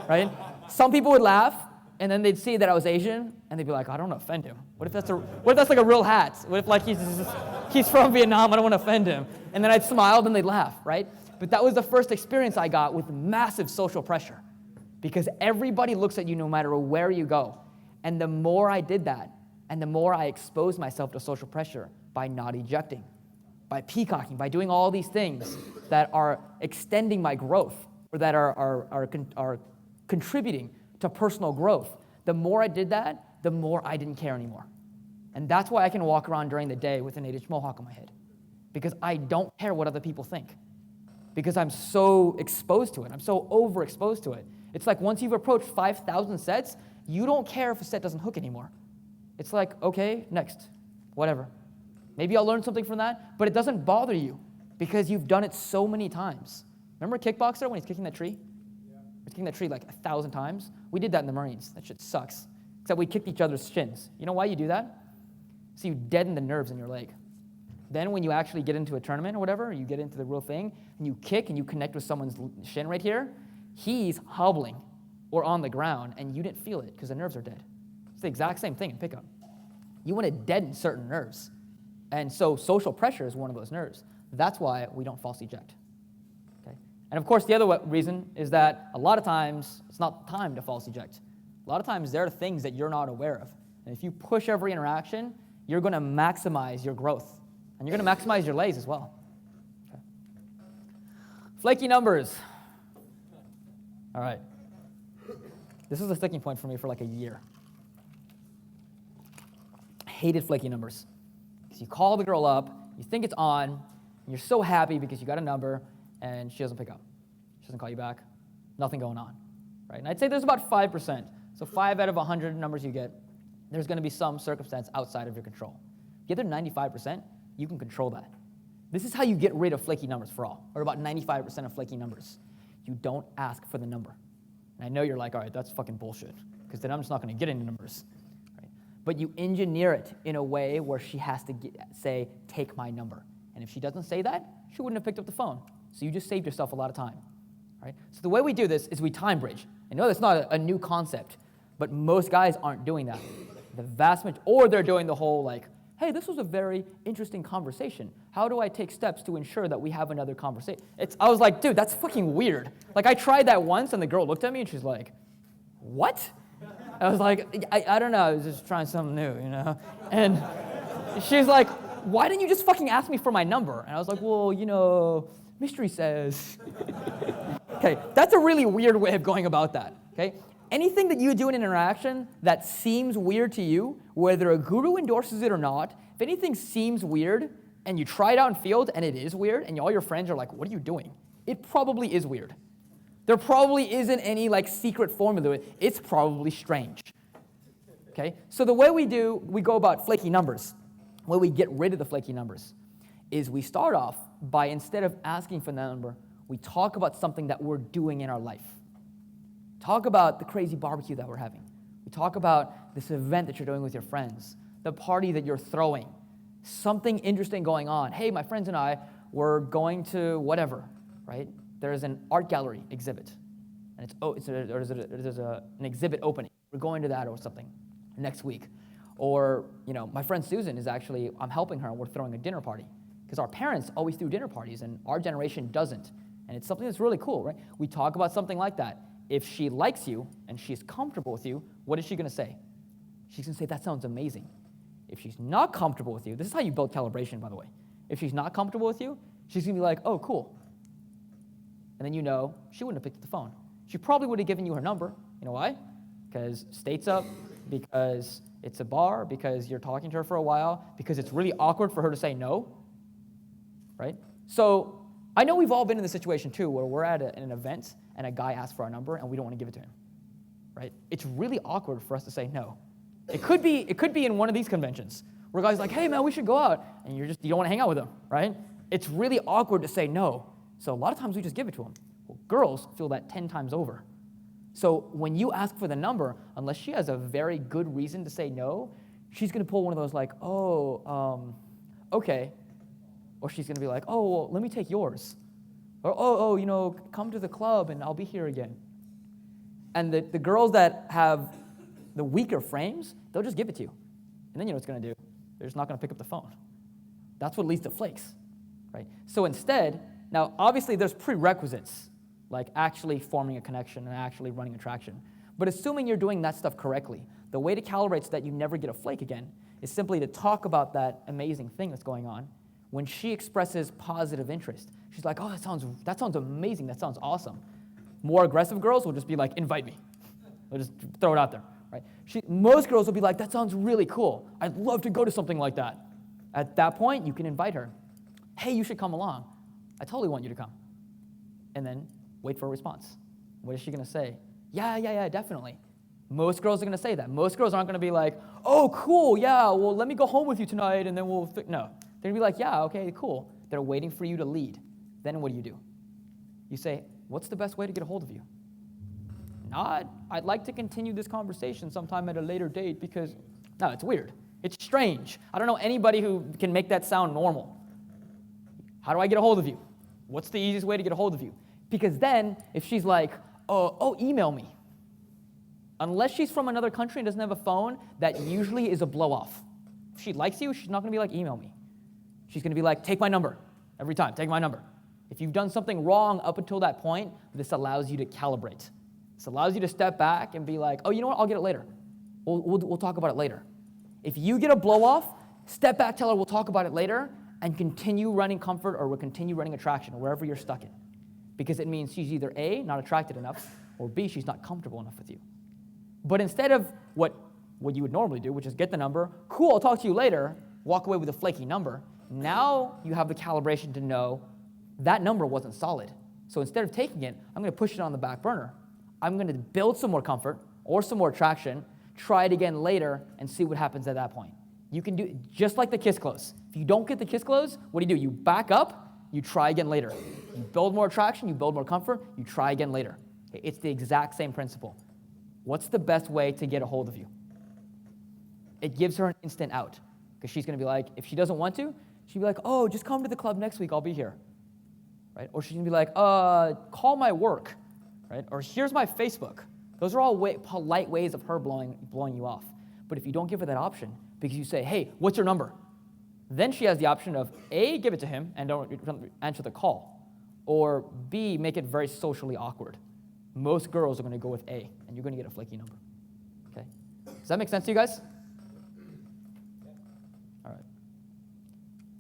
Right? Some people would laugh, and then they'd see that I was Asian, and they'd be like, I don't want to offend him. What if that's like a real hat? What if like he's from Vietnam, I don't want to offend him. And then I'd smile, then they'd laugh, right? But that was the first experience I got with massive social pressure, because everybody looks at you no matter where you go. And the more I did that, and the more I exposed myself to social pressure by not ejecting, by peacocking, by doing all these things that are extending my growth, or that are contributing to personal growth, the more I did that, the more I didn't care anymore. And that's why I can walk around during the day with an 8-inch mohawk on my head, because I don't care what other people think, because I'm so exposed to it. I'm so overexposed to it. It's like once you've approached 5,000 sets, you don't care if a set doesn't hook anymore. It's like, okay, next, whatever. Maybe I'll learn something from that, but it doesn't bother you because you've done it so many times. Remember a kickboxer when he's kicking that tree? Yeah. He's kicking that tree like 1,000 times. We did that in the Marines. That shit sucks. Except we kicked each other's shins. You know why you do that? So you deaden the nerves in your leg. Then when you actually get into a tournament or whatever, you get into the real thing, and you kick and you connect with someone's shin right here, he's hobbling or on the ground, and you didn't feel it because the nerves are dead. It's the exact same thing in pickup. You want to deaden certain nerves. And so social pressure is one of those nerves. That's why we don't false eject. Okay? And of course, the other reason is that a lot of times, it's not time to false eject. A lot of times, there are things that you're not aware of. And if you push every interaction, you're going to maximize your growth. And you're going to maximize your lays as well. Okay. Flaky numbers. All right. This was a sticking point for me for like a year. I hated flaky numbers. Because you call the girl up, you think it's on, and you're so happy because you got a number, and she doesn't pick up. She doesn't call you back. Nothing going on. Right? And I'd say there's about 5%. So 5 out of 100 numbers you get, there's going to be some circumstance outside of your control. The other 95%, you can control that. This is how you get rid of flaky numbers for all, or about 95% of flaky numbers. You don't ask for the number. And I know you're like, all right, that's fucking bullshit, because then I'm just not going to get any numbers. Right? But you engineer it in a way where she has to say, take my number. And if she doesn't say that, she wouldn't have picked up the phone. So you just saved yourself a lot of time. Right? So the way we do this is we time bridge. I know that's not a new concept, but most guys aren't doing that. The vast majority, or they're doing the whole like, hey, this was a very interesting conversation. How do I take steps to ensure that we have another conversation? I was like, dude, that's fucking weird. Like, I tried that once, and the girl looked at me, and she's like, what? I was like, I don't know. I was just trying something new, you know? And she's like, why didn't you just fucking ask me for my number? And I was like, well, you know, mystery says. Okay, that's a really weird way of going about that, okay? Anything that you do in an interaction that seems weird to you, whether a guru endorses it or not, if anything seems weird and you try it out in field and it is weird and all your friends are like, what are you doing? It probably is weird. There probably isn't any like secret formula. It's probably strange. Okay? So the way we go about flaky numbers, the way we get rid of the flaky numbers, is we start off by, instead of asking for the number, we talk about something that we're doing in our life. Talk about the crazy barbecue that we're having. We talk about this event that you're doing with your friends, the party that you're throwing, something interesting going on. Hey, my friends and I were going to whatever, right? There's an art gallery exhibit, and there's an exhibit opening. We're going to that or something next week. Or, you know, my friend Susan is actually, I'm helping her, and we're throwing a dinner party. Because our parents always threw dinner parties, and our generation doesn't. And it's something that's really cool, right? We talk about something like that. If she likes you and she's comfortable with you, what is she going to say? She's going to say, that sounds amazing. If she's not comfortable with you, this is how you build calibration, by the way. If she's not comfortable with you, she's going to be like, oh, cool. And then you know she wouldn't have picked up the phone. She probably would have given you her number. You know why? because state's up, because it's a bar, because you're talking to her for a while, because it's really awkward for her to say no, right? So I know we've all been in the situation too where we're at an event and a guy asks for our number and we don't want to give it to him, right? It's really awkward for us to say no. It could be in one of these conventions where a guy's like, hey man, we should go out, and you don't want to hang out with him, right? It's really awkward to say no. So a lot of times we just give it to him. Well, girls feel that 10 times over. So when you ask for the number, unless she has a very good reason to say no, she's going to pull one of those like, okay. Or she's going to be like, oh, well, let me take yours. Or, come to the club and I'll be here again. And the girls that have the weaker frames, they'll just give it to you. And then you know what it's going to do? They're just not going to pick up the phone. That's what leads to flakes, right? So instead, now obviously there's prerequisites, like actually forming a connection and actually running attraction. But assuming you're doing that stuff correctly, the way to calibrate so that you never get a flake again is simply to talk about that amazing thing that's going on. When she expresses positive interest, she's like, oh, that sounds amazing, that sounds awesome. More aggressive girls will just be like, invite me. They'll just throw it out there, right? Most girls will be like, that sounds really cool. I'd love to go to something like that. At that point, you can invite her. Hey, you should come along. I totally want you to come. And then wait for a response. What is she going to say? Yeah, definitely. Most girls are going to say that. Most girls aren't going to be like, oh, cool, yeah, well, let me go home with you tonight, and then we'll... No. They're going to be like, yeah, okay, cool. They're waiting for you to lead. Then what do? You say, what's the best way to get a hold of you? Not, I'd like to continue this conversation sometime at a later date because, no, it's weird. It's strange. I don't know anybody who can make that sound normal. How do I get a hold of you? What's the easiest way to get a hold of you? Because then, if she's like, oh, email me. Unless she's from another country and doesn't have a phone, that usually is a blow-off. If she likes you, she's not going to be like, email me. She's going to be like, take my number. Every time, take my number. If you've done something wrong up until that point, this allows you to calibrate. This allows you to step back and be like, oh, you know what, I'll get it later. We'll talk about it later. If you get a blow-off, step back, tell her we'll talk about it later, and continue running comfort or continue running attraction or wherever you're stuck in. Because it means she's either A, not attracted enough, or B, she's not comfortable enough with you. But instead of what you would normally do, which is get the number, cool, I'll talk to you later, walk away with a flaky number, now you have the calibration to know that number wasn't solid. So instead of taking it, I'm going to push it on the back burner. I'm going to build some more comfort or some more attraction, try it again later, and see what happens at that point. You can do just like the kiss close. If you don't get the kiss close, what do? You back up, you try again later. You build more attraction, you build more comfort, you try again later. It's the exact same principle. What's the best way to get a hold of you? It gives her an instant out, because she's going to be like, if she doesn't want to, she'll be like, oh, just come to the club next week, I'll be here. Right? Or she's going to be like, call my work, right? Or here's my Facebook. Those are all polite ways of her blowing you off. But if you don't give her that option, because you say, hey, what's your number? Then she has the option of A, give it to him and don't answer the call, or B, make it very socially awkward. Most girls are going to go with A, and you're going to get a flaky number. Okay? Does that make sense to you guys? All right.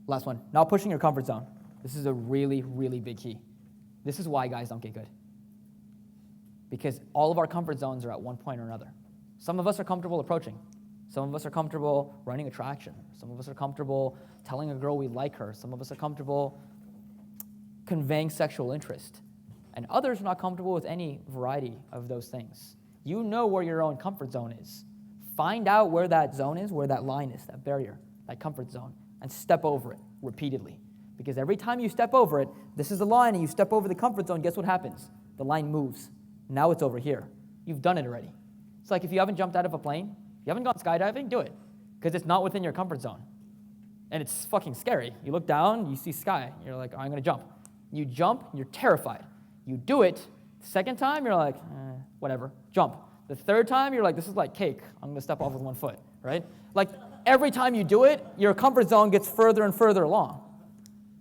Last one. Not pushing your comfort zone. This is a really, really big key. This is why guys don't get good. Because all of our comfort zones are at one point or another. Some of us are comfortable approaching. Some of us are comfortable running attraction. Some of us are comfortable telling a girl we like her. Some of us are comfortable conveying sexual interest. And others are not comfortable with any variety of those things. You know where your own comfort zone is. Find out where that zone is, where that line is, that barrier, that comfort zone, and step over it repeatedly. Because every time you step over it, this is the line, and you step over the comfort zone, guess what happens? The line moves. Now it's over here. You've done it already. It's like if you haven't jumped out of a plane, if you haven't gone skydiving, do it. Because it's not within your comfort zone. And it's fucking scary. You look down, you see sky, you're like, I'm going to jump. You jump, you're terrified. You do it. The second time, you're like, whatever, jump. The third time, you're like, this is like cake. I'm going to step off with one foot, right? Like, every time you do it, your comfort zone gets further and further along.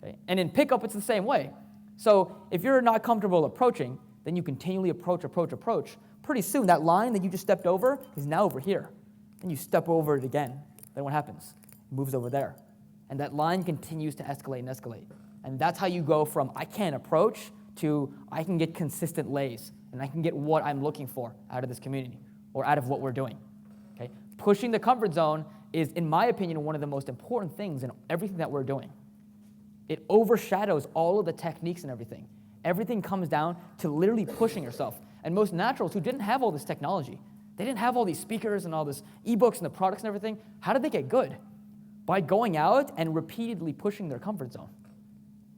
Okay? And in pickup, it's the same way. So if you're not comfortable approaching, then you continually approach. Pretty soon, that line that you just stepped over is now over here. Then you step over it again. Then what happens? It moves over there. And that line continues to escalate and escalate. And that's how you go from I can't approach to I can get consistent lays, and I can get what I'm looking for out of this community. or out of what we're doing. Okay? Pushing the comfort zone is, in my opinion, one of the most important things in everything that we're doing. It overshadows all of the techniques and everything. Everything comes down to literally pushing yourself. And most naturals who didn't have all this technology, they didn't have all these speakers and all this ebooks and the products and everything, how did they get good? By going out and repeatedly pushing their comfort zone.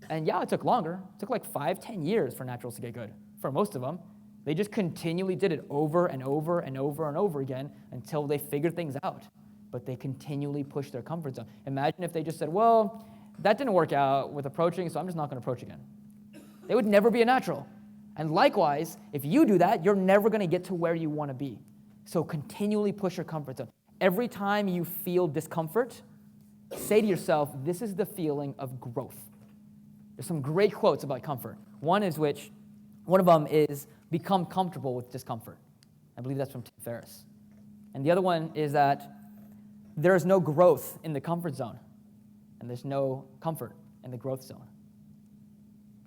And yeah, it took longer. It took like 5-10 years for naturals to get good. For most of them, they just continually did it over and over and over and over again until they figured things out. But they continually pushed their comfort zone. Imagine if they just said, well, that didn't work out with approaching, so I'm just not going to approach again. They would never be a natural. And likewise, if you do that, you're never going to get to where you want to be. So continually push your comfort zone. Every time you feel discomfort, say to yourself, this is the feeling of growth. There's some great quotes about comfort. One of them is, become comfortable with discomfort. I believe that's from Tim Ferriss. And the other one is that there is no growth in the comfort zone, and there's no comfort in the growth zone.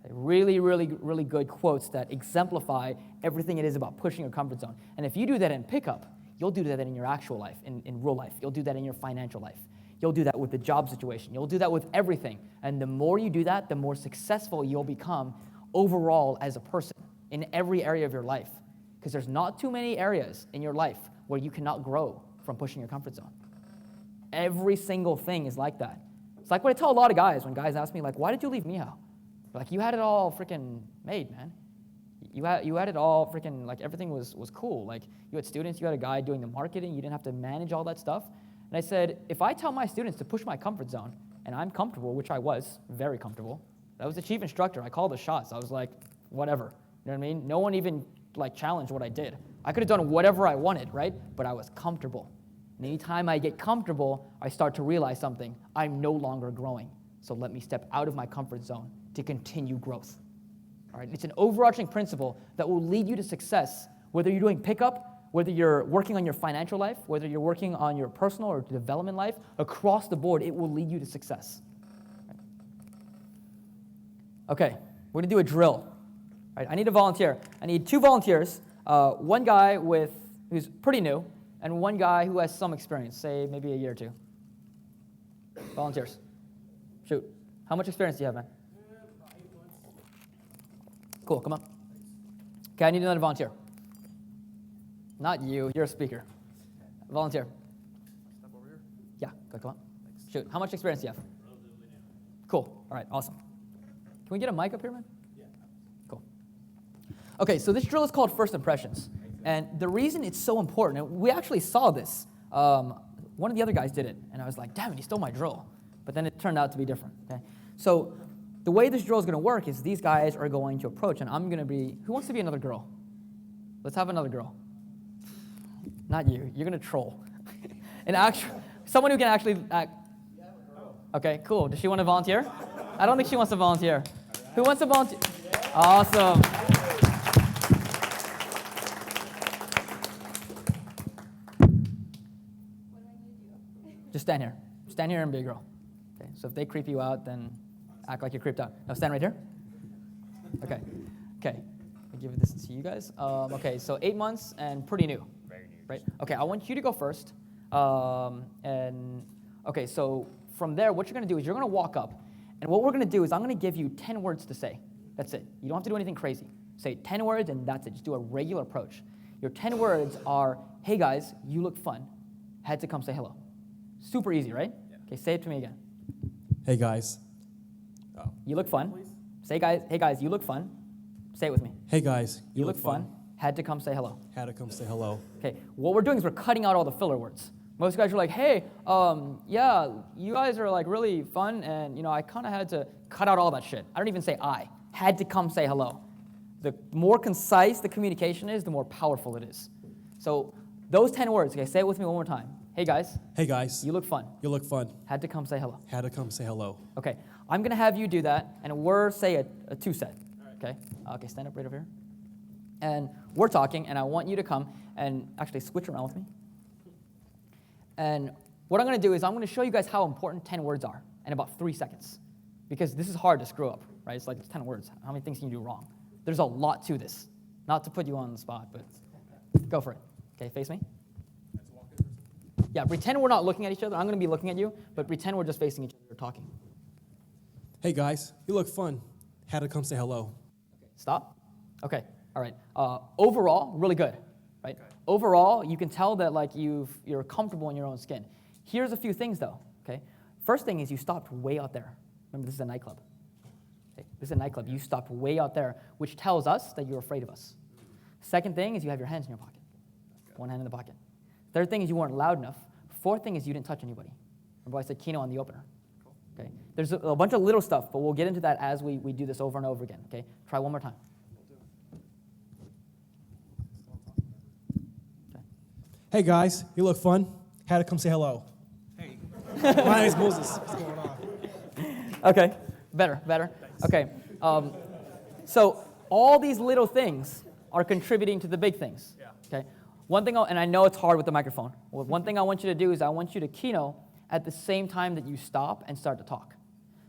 Okay, really, really, really good quotes that exemplify everything it is about pushing your comfort zone. And if you do that in pickup, you'll do that in your actual life, in real life. You'll do that in your financial life. You'll do that with the job situation. You'll do that with everything. And the more you do that, the more successful you'll become overall as a person in every area of your life. Because there's not too many areas in your life where you cannot grow from pushing your comfort zone. Every single thing is like that. It's like what I tell a lot of guys when guys ask me, like, why did you leave Mehow? Like, you had it all freaking made, man. You had it all freaking, like, everything was cool. Like, you had students, you had a guy doing the marketing, you didn't have to manage all that stuff. And I said, if I tell my students to push my comfort zone, and I'm comfortable, which I was, very comfortable. I was the chief instructor. I called the shots. I was like, whatever. You know what I mean? No one even, like, challenged what I did. I could have done whatever I wanted, right? But I was comfortable. And anytime I get comfortable, I start to realize something. I'm no longer growing. So let me step out of my comfort zone to continue growth. All right? It's an overarching principle that will lead you to success, whether you're doing pickup, whether you're working on your financial life, whether you're working on your personal or development life, across the board, it will lead you to success. Okay, we're gonna do a drill. All right, I need a volunteer. I need 2 volunteers, one guy who's pretty new, and one guy who has some experience, say maybe a year or 2. Volunteers. Shoot. How much experience do you have, man? Cool, come on. Okay, I need another volunteer. Not you, you're a speaker. Volunteer. Step over here. Yeah, come on. Shoot, how much experience do you have? Cool, all right, awesome. Can we get a mic up here, man? Yeah. Cool. Okay, so this drill is called First Impressions. And the reason it's so important, and we actually saw this, one of the other guys did it, and I was like, damn it, he stole my drill. But then it turned out to be different, okay? So the way this drill is gonna work is these guys are going to approach, and I'm gonna be, who wants to be another girl? Let's have another girl. Not you. You're going to troll. Someone who can actually act. Okay, cool. Does she want to volunteer? I don't think she wants to volunteer. Who wants to volunteer? Awesome. Just stand here. Stand here and be a girl. Okay, so if they creep you out, then act like you're creeped out. Now stand right here. Okay. I'll give this to you guys. Okay, so 8 months and pretty new. Right? Okay, I want you to go first. Okay, so from there, what you're going to do is you're going to walk up. And what we're going to do is I'm going to give you 10 words to say. That's it. You don't have to do anything crazy. Say 10 words, and that's it. Just do a regular approach. Your 10 words are, hey, guys, you look fun. Had to come say hello. Super easy, right? Yeah. Okay, say it to me again. Hey, guys. You look fun. Say, guys, hey, guys, you look fun. Say it with me. Hey, guys. You look fun. Had to come say hello. Had to come say hello. Okay, what we're doing is we're cutting out all the filler words. Most guys are like, hey, yeah, you guys are like really fun, and you know, I kind of had to cut out all that shit. I don't even say I. Had to come say hello. The more concise the communication is, the more powerful it is. So those 10 words, okay, say it with me one more time. Hey guys. Hey guys. You look fun. You look fun. Had to come say hello. Had to come say hello. Okay, I'm gonna have you do that, and we're, say, a 2-set, okay? Okay, stand up right over here. And we're talking, and I want you to come and actually switch around with me. And what I'm going to do is I'm going to show you guys how important 10 words are in about 3 seconds. Because this is hard to screw up, right? It's like it's 10 words. How many things can you do wrong? There's a lot to this. Not to put you on the spot, but go for it. Okay, face me. Yeah, pretend we're not looking at each other. I'm going to be looking at you, but pretend we're just facing each other talking. Hey guys, you look fun. Had to come say hello. Stop. Okay. All right. Overall, really good, right? Okay. Overall, you can tell that like you're comfortable in your own skin. Here's a few things though. Okay. First thing is you stopped way out there. Remember, this is a nightclub. Okay? This is a nightclub. You stopped way out there, which tells us that you're afraid of us. Second thing is you have your hands in your pocket. One hand in the pocket. Third thing is you weren't loud enough. Fourth thing is you didn't touch anybody. Remember I said Kino on the opener. Okay. There's a bunch of little stuff, but we'll get into that as we do this over and over again. Okay. Try one more time. Hey guys, you look fun. Had to come say hello. Hey. My name's Moses. What's going on? Okay, better. Okay, so all these little things are contributing to the big things. Okay, one thing, and I know it's hard with the microphone. One thing I want you to do is I want you to keynote at the same time that you stop and start to talk.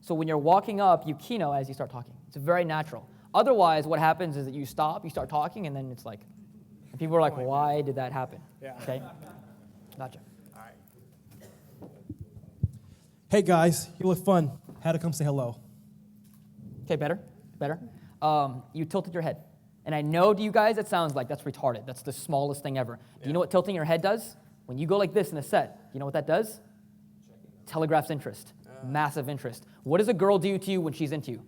So when you're walking up, you keynote as you start talking. It's very natural. Otherwise, what happens is that you stop, you start talking, and then it's like, and people are like, why did that happen? Yeah. Okay, gotcha. Hey guys, you look fun. Had to come say hello. Okay, better. You tilted your head. And I know to you guys it sounds like that's retarded. That's the smallest thing ever. Do you know what tilting your head does? When you go like this in a set, do you know what that does? Telegraphs interest. Massive interest. What does a girl do to you when she's into you?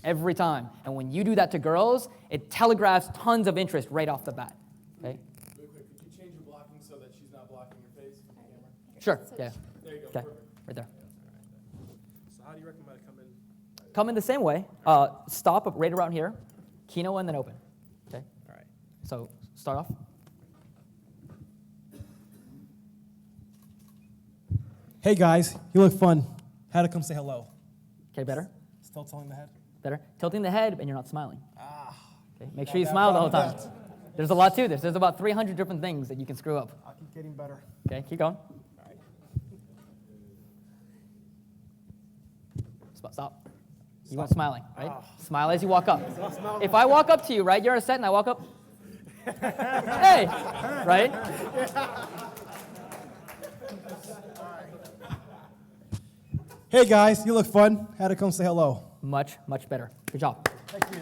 Every time. And when you do that to girls, it telegraphs tons of interest right off the bat. Okay? Really quick, could you change your blocking so that she's not blocking your face from the camera? Sure, yeah. There you go, Okay, perfect. right there. So how do you recommend I come in? Come in the same way. Stop right around here. Kino and then open. Okay? All right. So start off. Hey guys, you look fun. Had to come say hello. Okay, better. Still telling the head? Better. Tilting the head and you're not smiling. Okay, make sure you smile the whole time. There's a lot to this. There's about 300 different things that you can screw up. I'll keep getting better. Okay, keep going. Stop. You want smiling, right? Smile as you walk up. If I walk up to you, right, you're on a set and I walk up. Hey, right? Hey guys, you look fun. Had to come say hello. Much better. Good job. Thank you.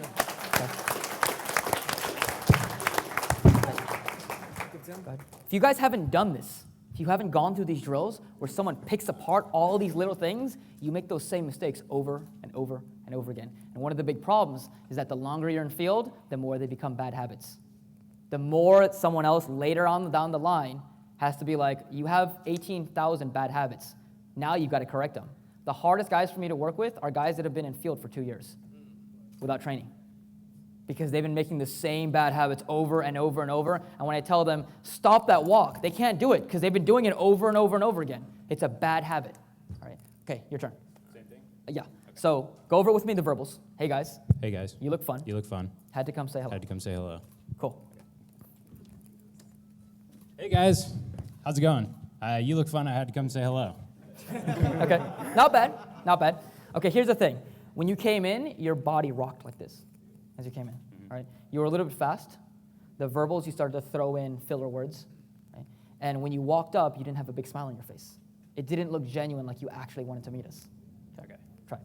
Okay. If you guys haven't done this, if you haven't gone through these drills where someone picks apart all these little things, you make those same mistakes over and over and over again. And one of the big problems is that the longer you're in field, the more they become bad habits. The more someone else later on down the line has to be like, you have 18,000 bad habits. Now you've got to correct them. The hardest guys for me to work with are guys that have been in field for 2 years without training, because they've been making the same bad habits over and over and over. And when I tell them, stop that walk, they can't do it because they've been doing it over and over and over again. It's a bad habit. All right. Okay, your turn. Same thing? Yeah. Okay. So go over it with me, the verbals. Hey, guys. Hey guys. You look fun. You look fun. Had to come say hello. Had to come say hello. Cool. Hey guys. How's it going? You look fun. I had to come say hello. Okay. Not bad. Okay, here's the thing. When you came in, your body rocked like this as you came in. All right. You were a little bit fast. The verbals, you started to throw in filler words. Right? And when you walked up, you didn't have a big smile on your face. It didn't look genuine, like you actually wanted to meet us. Okay. Try.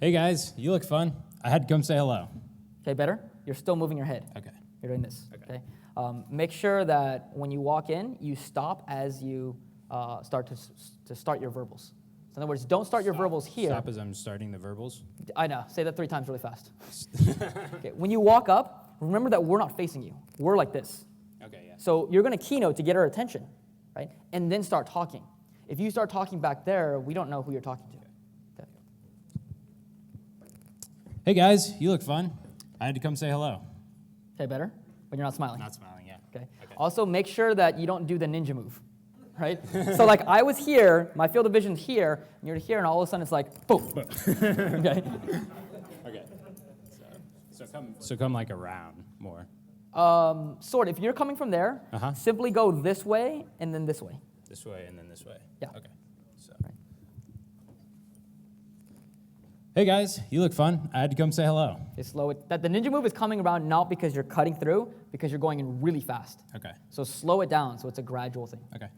Hey guys. You look fun. I had to come say hello. Okay, better? You're still moving your head. Okay. You're doing this. Okay. Make sure that when you walk in, you stop as you start your verbals. So in other words, don't start your verbals here. Stop as I'm starting the verbals. I know. Say that 3 times really fast. Okay. When you walk up, remember that we're not facing you. We're like this. Okay, yeah. So you're going to keynote to get our attention, right? And then start talking. If you start talking back there, we don't know who you're talking to. Okay. Hey guys. You look fun. I had to come say hello. Okay, better? But you're not smiling. Not smiling, yeah. Okay. Also, make sure that you don't do the ninja move, right? So like I was here, my field of vision's here, and you're here, and all of a sudden it's like, boom. Okay. Okay. So come like around more. Sort of. If you're coming from there, simply go this way and then this way. This way and then this way. Yeah. Okay. So. Right. Hey guys, you look fun. I had to come say hello. Okay, slow it. That the ninja move is coming around not because you're cutting through, because you're going in really fast. Okay. So slow it down so it's a gradual thing. Okay.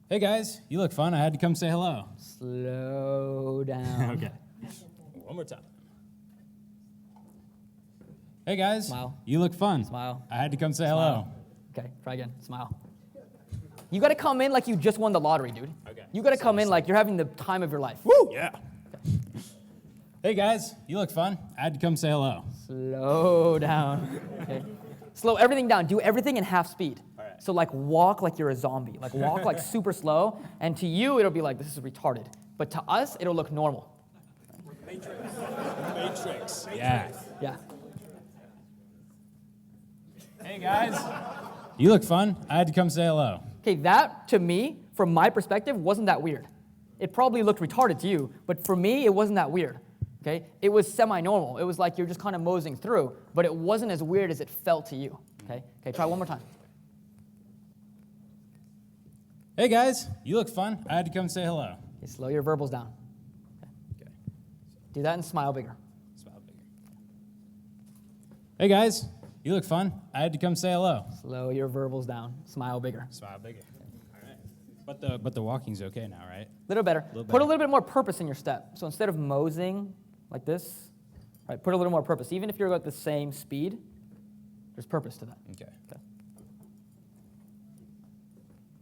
Hey guys, you look fun. I had to come say hello. Slow down. Okay. One more time. Hey guys, Smile. you look fun. Smile. I had to come say hello. Okay, try again. Smile. You got to come in like you just won the lottery, dude. Okay. You got to come in like you're having the time of your life. Woo! Yeah. Hey guys, you look fun. I had to come say hello. Slow down. Okay. Slow everything down. Do everything in half speed. All right. So like walk like you're a zombie. Like walk like super slow. And to you, it'll be like, this is retarded. But to us, it'll look normal. Matrix. Yeah. Yeah. Hey guys, you look fun. I had to come say hello. Okay, that to me, from my perspective, wasn't that weird. It probably looked retarded to you, but for me, it wasn't that weird. Okay, it was semi-normal. It was like you're just kind of moseying through, but it wasn't as weird as it felt to you. Okay, try one more time. Hey guys, you look fun. I had to come say hello. Okay, slow your verbals down. Okay. Do that and smile bigger. Smile bigger. Hey guys, you look fun. I had to come say hello. Slow your verbals down. Smile bigger. Smile bigger. All right. But the walking's okay now, right? Little better. Little Put a better. little bit more purpose in your step. So instead of moseying like this, right, put a little more purpose. Even if you're at the same speed, there's purpose to that. Okay. Okay.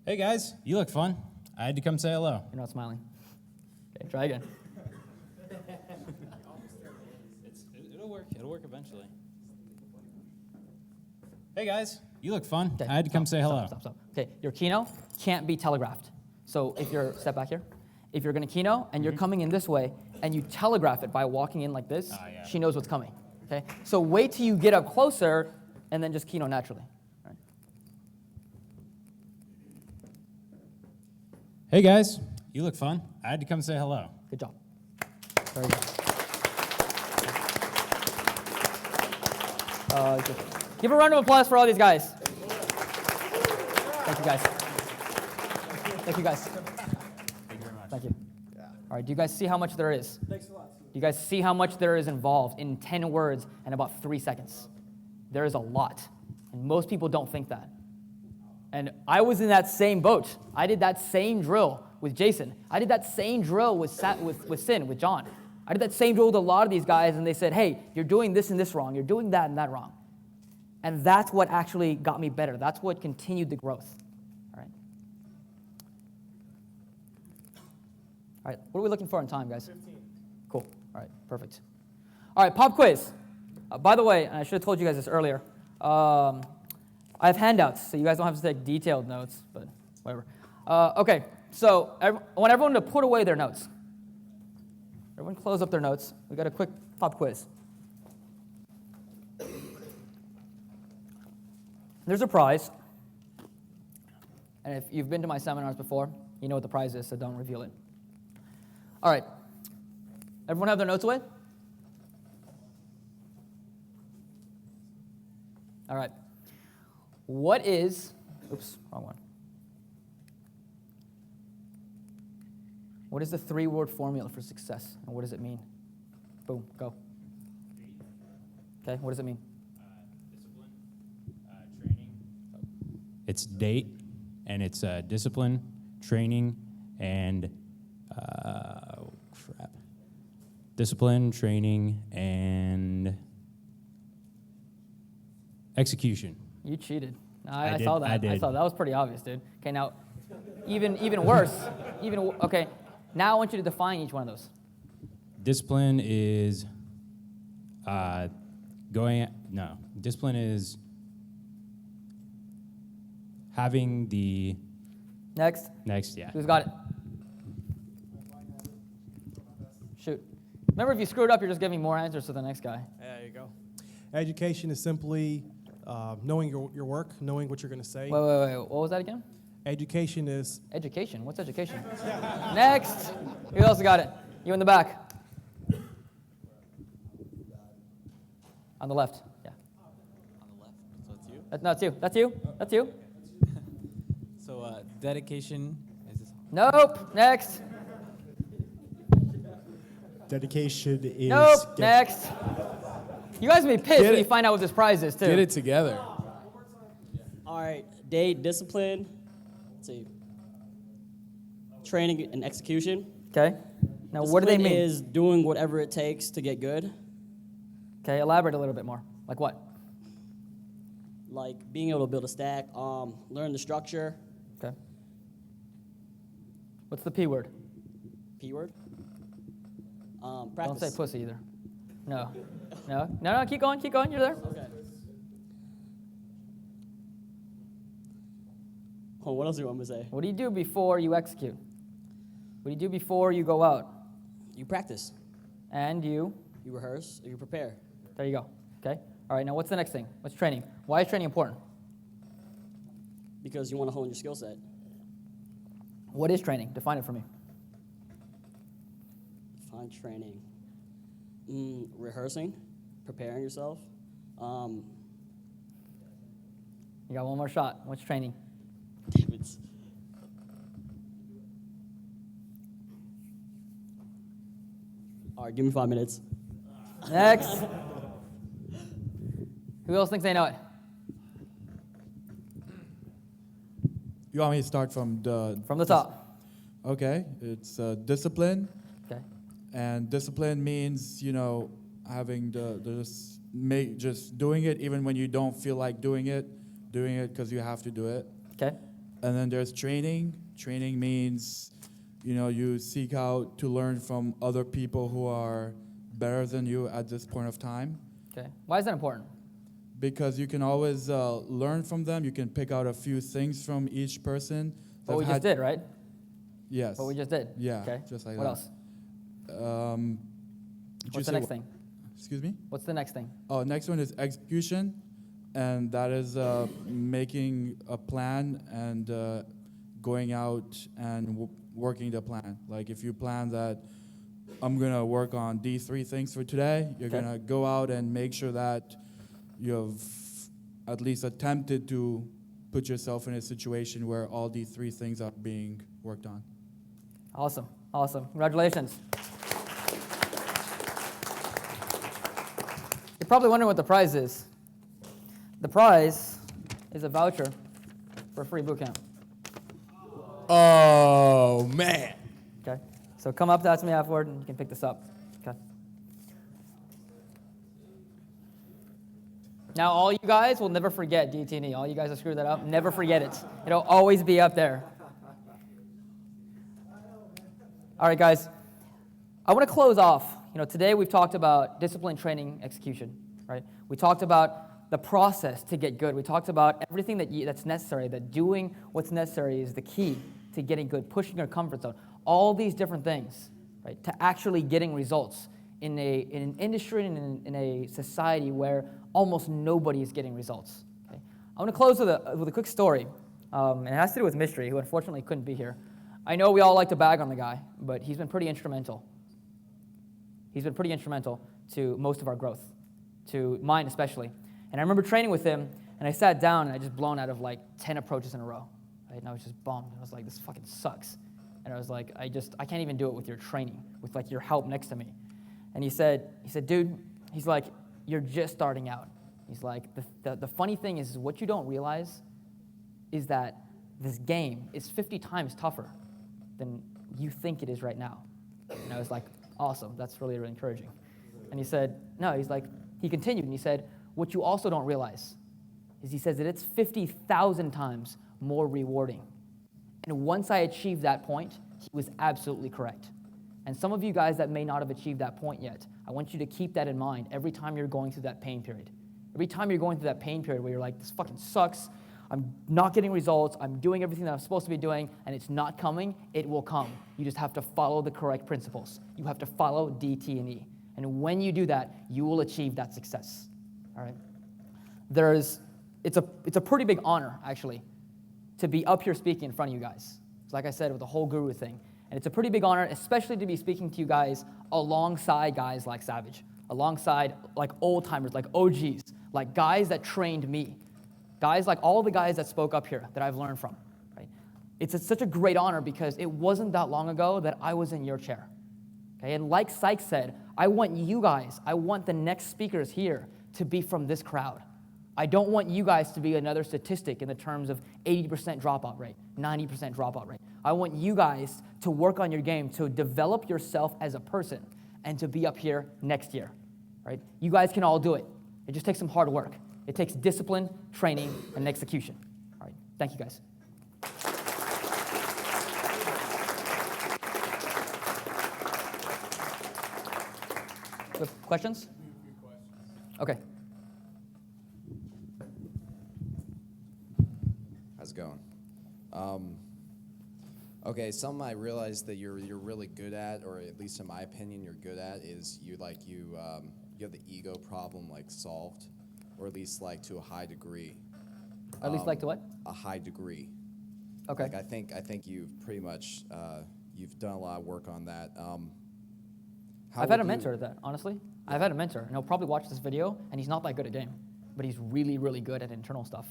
Hey guys, you look fun. I had to come say hello. You're not smiling. Okay, try again. It'll work. It'll work eventually. Hey guys, you look fun. Okay, I had to come say hello. Stop. Okay, your kino can't be telegraphed. So if you're, step back here. If you're going to kino and you're coming in this way and you telegraph it by walking in like this, yeah. she knows what's coming. Okay, so wait till you get up closer and then just kino naturally. All right. Hey guys, you look fun. I had to come say hello. Good job. Very good. Good. Give a round of applause for all these guys. Thank you, guys. Thank you, guys. Thank you very much. Thank you. All right, do you guys see how much there is? Thanks a lot. Do you guys see how much there is involved in 10 words and about 3 seconds? There is a lot, and most people don't think that. And I was in that same boat. I did that same drill with Jason. I did that same drill with Sin, with John. I did that same drill with a lot of these guys, and they said, hey, you're doing this and this wrong. You're doing that and that wrong. And that's what actually got me better. That's what continued the growth. All right. All right, what are we looking for in time, guys? 15. Cool. All right, perfect. All right, pop quiz. By the way, and I should have told you guys this earlier, I have handouts, so you guys don't have to take detailed notes, but whatever. Okay, so I want everyone to put away their notes. Everyone close up their notes. We got a quick pop quiz. There's a prize, and if you've been to my seminars before, you know what the prize is, so don't reveal it. All right, everyone have their notes away? All right, what is, oops, wrong one. What is the 3-word formula for success, and what does it mean? Boom, go. Okay, what does it mean? Discipline, training. It's date, and it's discipline, training, and discipline, training, and execution. You cheated. I I did, saw that. I did. saw that. That was pretty obvious, dude. Okay, now, even worse. Okay, now I want you to define each one of those. Discipline is discipline is having the Next. yeah. Who's got it? Shoot. Remember, if you screwed up, you're just giving more answers to the next guy. There you go. Education is simply knowing your work, knowing what you're going to say. Wait. What was that again? Education is Education. What's education? Next. Who else got it? You in the back. On the left. Yeah. On the left, so it's you. No, it's you. That's you. That's you. So dedication is this. Nope. Next. dedication is. Nope. Next. You guys will be pissed Get when it. you find out what this prize is too. Get it together. All right, date, discipline. Let's see. Training and execution. Okay. Now, what do they Discipline mean? is doing whatever it takes to get good, Okay, elaborate a little bit more. Like what? like being able to build a stack, learn the structure. Okay. What's the P word? P word. Don't Practice. say pussy either. No. No, keep going, you're there. Okay. Oh, what else do you want me to say? What do you do before you execute? What do you do before you go out? You practice. And you, You rehearse. You prepare. there you go. Okay? All right, now what's the next thing? What's training? Why is training important? Because you want to hone your skill set. What is training? Define it for me. Find training. Rehearsing, preparing yourself. You got one more shot. What's training? Damn it. All right, give me 5 minutes. Next. Who else thinks they know it? You want me to start from the... From the top. Okay, it's discipline, Okay. and discipline means, having just doing it even when you don't feel like doing it because you have to do it. Okay. And then there's training. Training means, you seek out to learn from other people who are better than you at this point of time, Okay. Why is that important? because you can always learn from them. You can pick out a few things from each person. What we that just did, right? Yes. What we just did. Yeah, Okay. just like what that. else? Did you What's say the next what? thing? Excuse me? What's the next thing? Oh, next one is execution, and that is making a plan and going out and working the plan. Like if you plan that I'm gonna work on these 3 things for today, you're Okay. gonna go out and make sure that you've at least attempted to put yourself in a situation where all these 3 things are being worked on. Awesome. Awesome. Congratulations. You're probably wondering what the prize is. The prize is a voucher for a free boot camp. Oh, man. Okay? So come up to me afterward and you can pick this up. Okay? Now, all you guys will never forget DT&E. All you guys that screwed that up, never forget it. It'll always be up there. All right, guys. I want to close off. Today we've talked about discipline, training, execution, right? We talked about the process to get good. We talked about everything that's necessary, that doing what's necessary is the key to getting good, pushing your comfort zone, all these different things, right, to actually getting results in an industry and in a society where almost nobody is getting results. Okay? I want to close with a quick story, and it has to do with Mystery, who unfortunately couldn't be here. I know we all like to bag on the guy, but he's been pretty instrumental. He's been pretty instrumental to most of our growth, to mine especially. And I remember training with him, and I sat down, and I just blown out of like 10 approaches in a row. Right? And I was just bummed. I was like, this fucking sucks. And I was like, I can't even do it with your training, with like your help next to me. And he said, dude, he's like, you're just starting out. He's like, the funny thing is what you don't realize is that this game is 50 times tougher than you think it is right now. And I was like, awesome, that's really, really encouraging. And he said, no, he continued, and he said, what you also don't realize is he says that it's 50,000 times more rewarding. And once I achieved that point, he was absolutely correct. And some of you guys that may not have achieved that point yet, I want you to keep that in mind every time you're going through that pain period. Every time you're going through that pain period where you're like, this fucking sucks, I'm not getting results, I'm doing everything that I'm supposed to be doing, and it's not coming, it will come. You just have to follow the correct principles. You have to follow DT&E. And when you do that, you will achieve that success. All right? It's a pretty big honor, actually, to be up here speaking in front of you guys. It's like I said, with the whole guru thing. And it's a pretty big honor, especially to be speaking to you guys alongside guys like Savage, alongside like old timers, like OGs, like guys that trained me, guys like all the guys that spoke up here that I've learned from. Right? It's such a great honor because it wasn't that long ago that I was in your chair. Okay, and like Sykes said, I want you guys, I want the next speakers here to be from this crowd. I don't want you guys to be another statistic in the terms of 80% dropout rate, 90% dropout rate. I want you guys to work on your game, to develop yourself as a person, and to be up here next year, right? You guys can all do it. It just takes some hard work. It takes discipline, training, and execution. All right, thank you guys. Questions? Okay. How's it going? Okay, something I realized that you're really good at, or at least in my opinion, you're good at, is you have the ego problem like solved, or at least like to a high degree. At least like to what? A high degree. Okay. Like I think you've pretty much you've done a lot of work on that. I've had a mentor at that, honestly. I've had a mentor, and he'll probably watch this video, and he's not that good at game, but he's really, really good at internal stuff.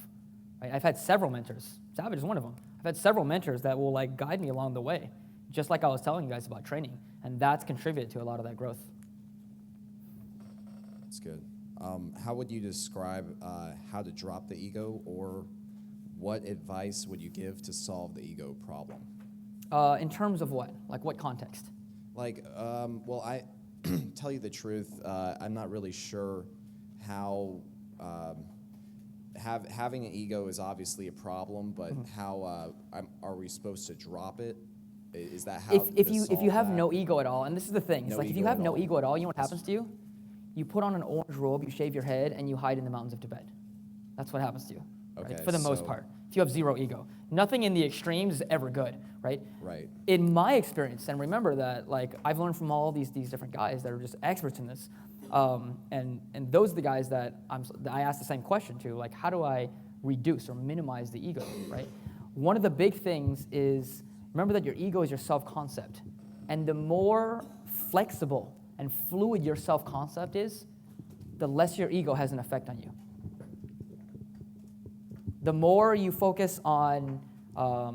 Right? I've had several mentors. Savage is one of them. I've had several mentors that will like guide me along the way, just like I was telling you guys about training, and that's contributed to a lot of that growth. That's good. How would you describe how to drop the ego, or what advice would you give to solve the ego problem? In terms of what? Like what context? Like, well, I tell you the truth, I'm not really sure how having an ego is obviously a problem, but how are we supposed to drop it? Is that how? If you have no ego at all, and this is the thing, it's No like if ego you have at no all. ego at all, you know what happens to you? You put on an orange robe, you shave your head, and you hide in the mountains of Tibet. That's what happens to you, right? Okay, For the most so- part. If you have zero ego. Nothing in the extremes is ever good, right? Right. In my experience, and remember that like I've learned from all these different guys that are just experts in this, and those are the guys that I ask the same question to, like how do I reduce or minimize the ego, right? One of the big things is, remember that your ego is your self-concept, and the more flexible and fluid your self-concept is, the less your ego has an effect on you. The more you focus on I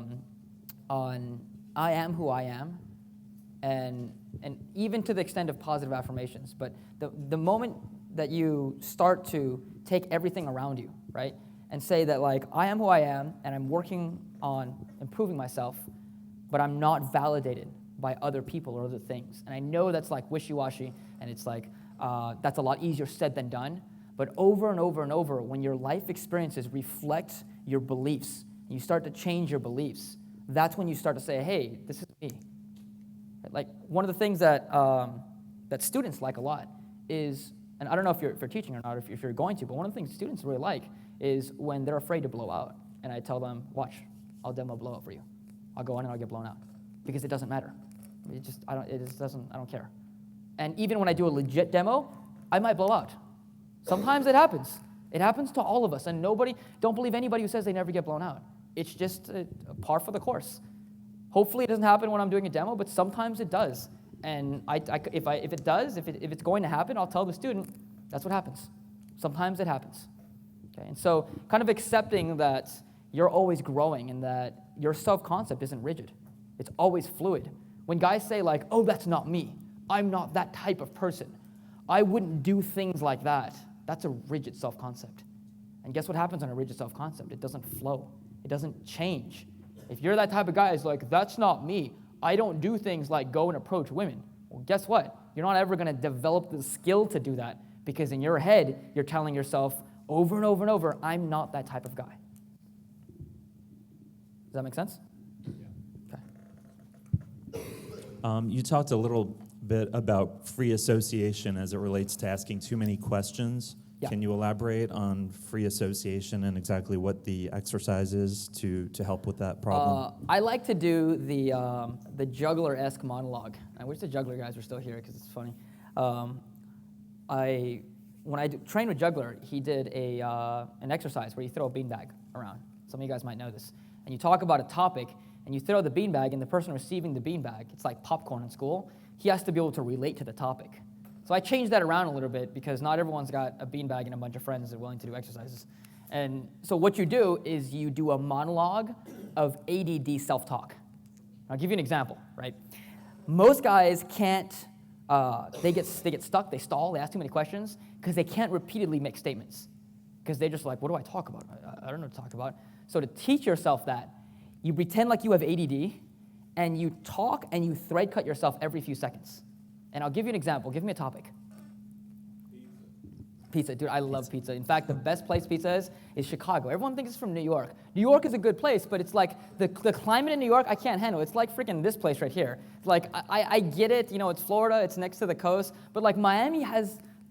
am who I am, and even to the extent of positive affirmations, but the moment that you start to take everything around you, right, and say that like I am who I am, and I'm working on improving myself, but I'm not validated by other people or other things. And I know that's like wishy-washy, and it's like that's a lot easier said than done. But over and over and over, when your life experiences reflect your beliefs, you start to change your beliefs, that's when you start to say, hey, this is me. Like one of the things that that students like a lot is, and I don't know if you're teaching or not, if you're going to, but one of the things students really like is when they're afraid to blow out. And I tell them, watch, I'll demo blow out for you. I'll go in and I'll get blown out. Because it doesn't matter. I don't care. And even when I do a legit demo, I might blow out. Sometimes it happens. It happens to all of us, and don't believe anybody who says they never get blown out. It's just a par for the course. Hopefully it doesn't happen when I'm doing a demo, but sometimes it does. And if it does, if it's going to happen, I'll tell the student, that's what happens. Sometimes it happens. Okay? And so kind of accepting that you're always growing and that your self-concept isn't rigid. It's always fluid. When guys say like, oh, that's not me. I'm not that type of person. I wouldn't do things like that. That's a rigid self-concept. And guess what happens on a rigid self-concept? It doesn't flow. It doesn't change. If you're that type of guy who's like, that's not me. I don't do things like go and approach women. Well, guess what? You're not ever going to develop the skill to do that because in your head, you're telling yourself over and over and over, I'm not that type of guy. Does that make sense? Okay. You talked a little bit about free association as it relates to asking too many questions. Yeah. Can you elaborate on free association and exactly what the exercise is to help with that problem? I like to do the juggler-esque monologue. I wish the juggler guys were still here because it's funny. When I trained with Juggler, he did an exercise where you throw a beanbag around. Some of you guys might know this. And you talk about a topic, and you throw the beanbag, and the person receiving the beanbag, it's like popcorn in school, he has to be able to relate to the topic. So I changed that around a little bit because not everyone's got a beanbag and a bunch of friends that are willing to do exercises. And so what you do is you do a monologue of ADD self-talk. I'll give you an example, right? Most guys can't they get stuck, they stall, they ask too many questions because they can't repeatedly make statements. Because they're just like, what do I talk about? I don't know what to talk about. So to teach yourself that, you pretend like you have ADD, and you talk and you thread cut yourself every few seconds. And I'll give you an example. Give me a topic. Pizza. Dude, I love pizza. In fact, the best place pizza is Chicago. Everyone thinks it's from New York. New York is a good place, but it's like the climate in New York, I can't handle. It's like freaking this place right here. Like, I get it. You know, it's Florida. It's next to the coast. But, like, Miami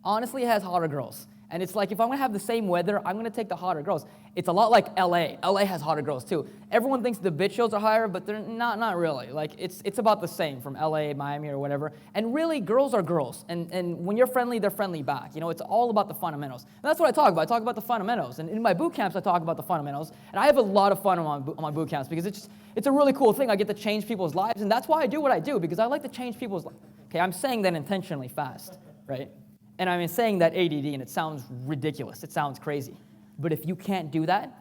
honestly has hotter girls. And it's like, if I'm going to have the same weather, I'm going to take the hotter girls. It's a lot like LA. LA has hotter girls, too. Everyone thinks the bitch shows are higher, but they're not really. Like, it's about the same from LA, Miami, or whatever. And really, girls are girls. And when you're friendly, they're friendly back. You know, it's all about the fundamentals. And that's what I talk about. I talk about the fundamentals. And in my boot camps, I talk about the fundamentals. And I have a lot of fun on my boot camps because it's a really cool thing. I get to change people's lives. And that's why I do what I do, because I like to change people's lives. Okay, I'm saying that intentionally fast, right? And I'm saying that ADD, and it sounds ridiculous. It sounds crazy. But if you can't do that,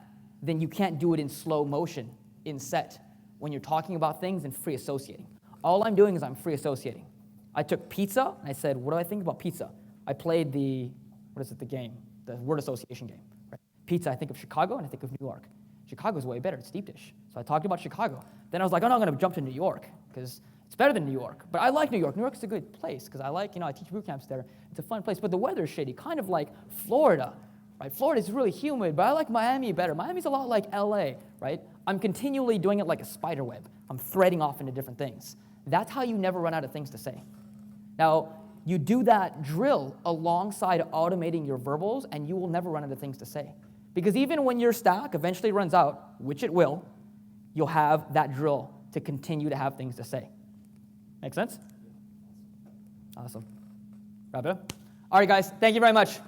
then you can't do it in slow motion, in set, when you're talking about things and free associating. All I'm doing is I'm free associating. I took pizza, and I said, what do I think about pizza? I played the game? The word association game. Right? Pizza, I think of Chicago, and I think of New York. Chicago's way better. It's deep dish. So I talked about Chicago. Then I was like, oh, no, I'm going to jump to New York, because it's better than New York. But I like New York. New York's a good place because I teach boot camps there. It's a fun place. But the weather is shitty, kind of like Florida, right? Florida's really humid, but I like Miami better. Miami's a lot like LA, right? I'm continually doing it like a spider web. I'm threading off into different things. That's how you never run out of things to say. Now, you do that drill alongside automating your verbals, and you will never run out of things to say. Because even when your stack eventually runs out, which it will, you'll have that drill to continue to have things to say. Make sense? Awesome. Wrap it up. All right, guys. Thank you very much.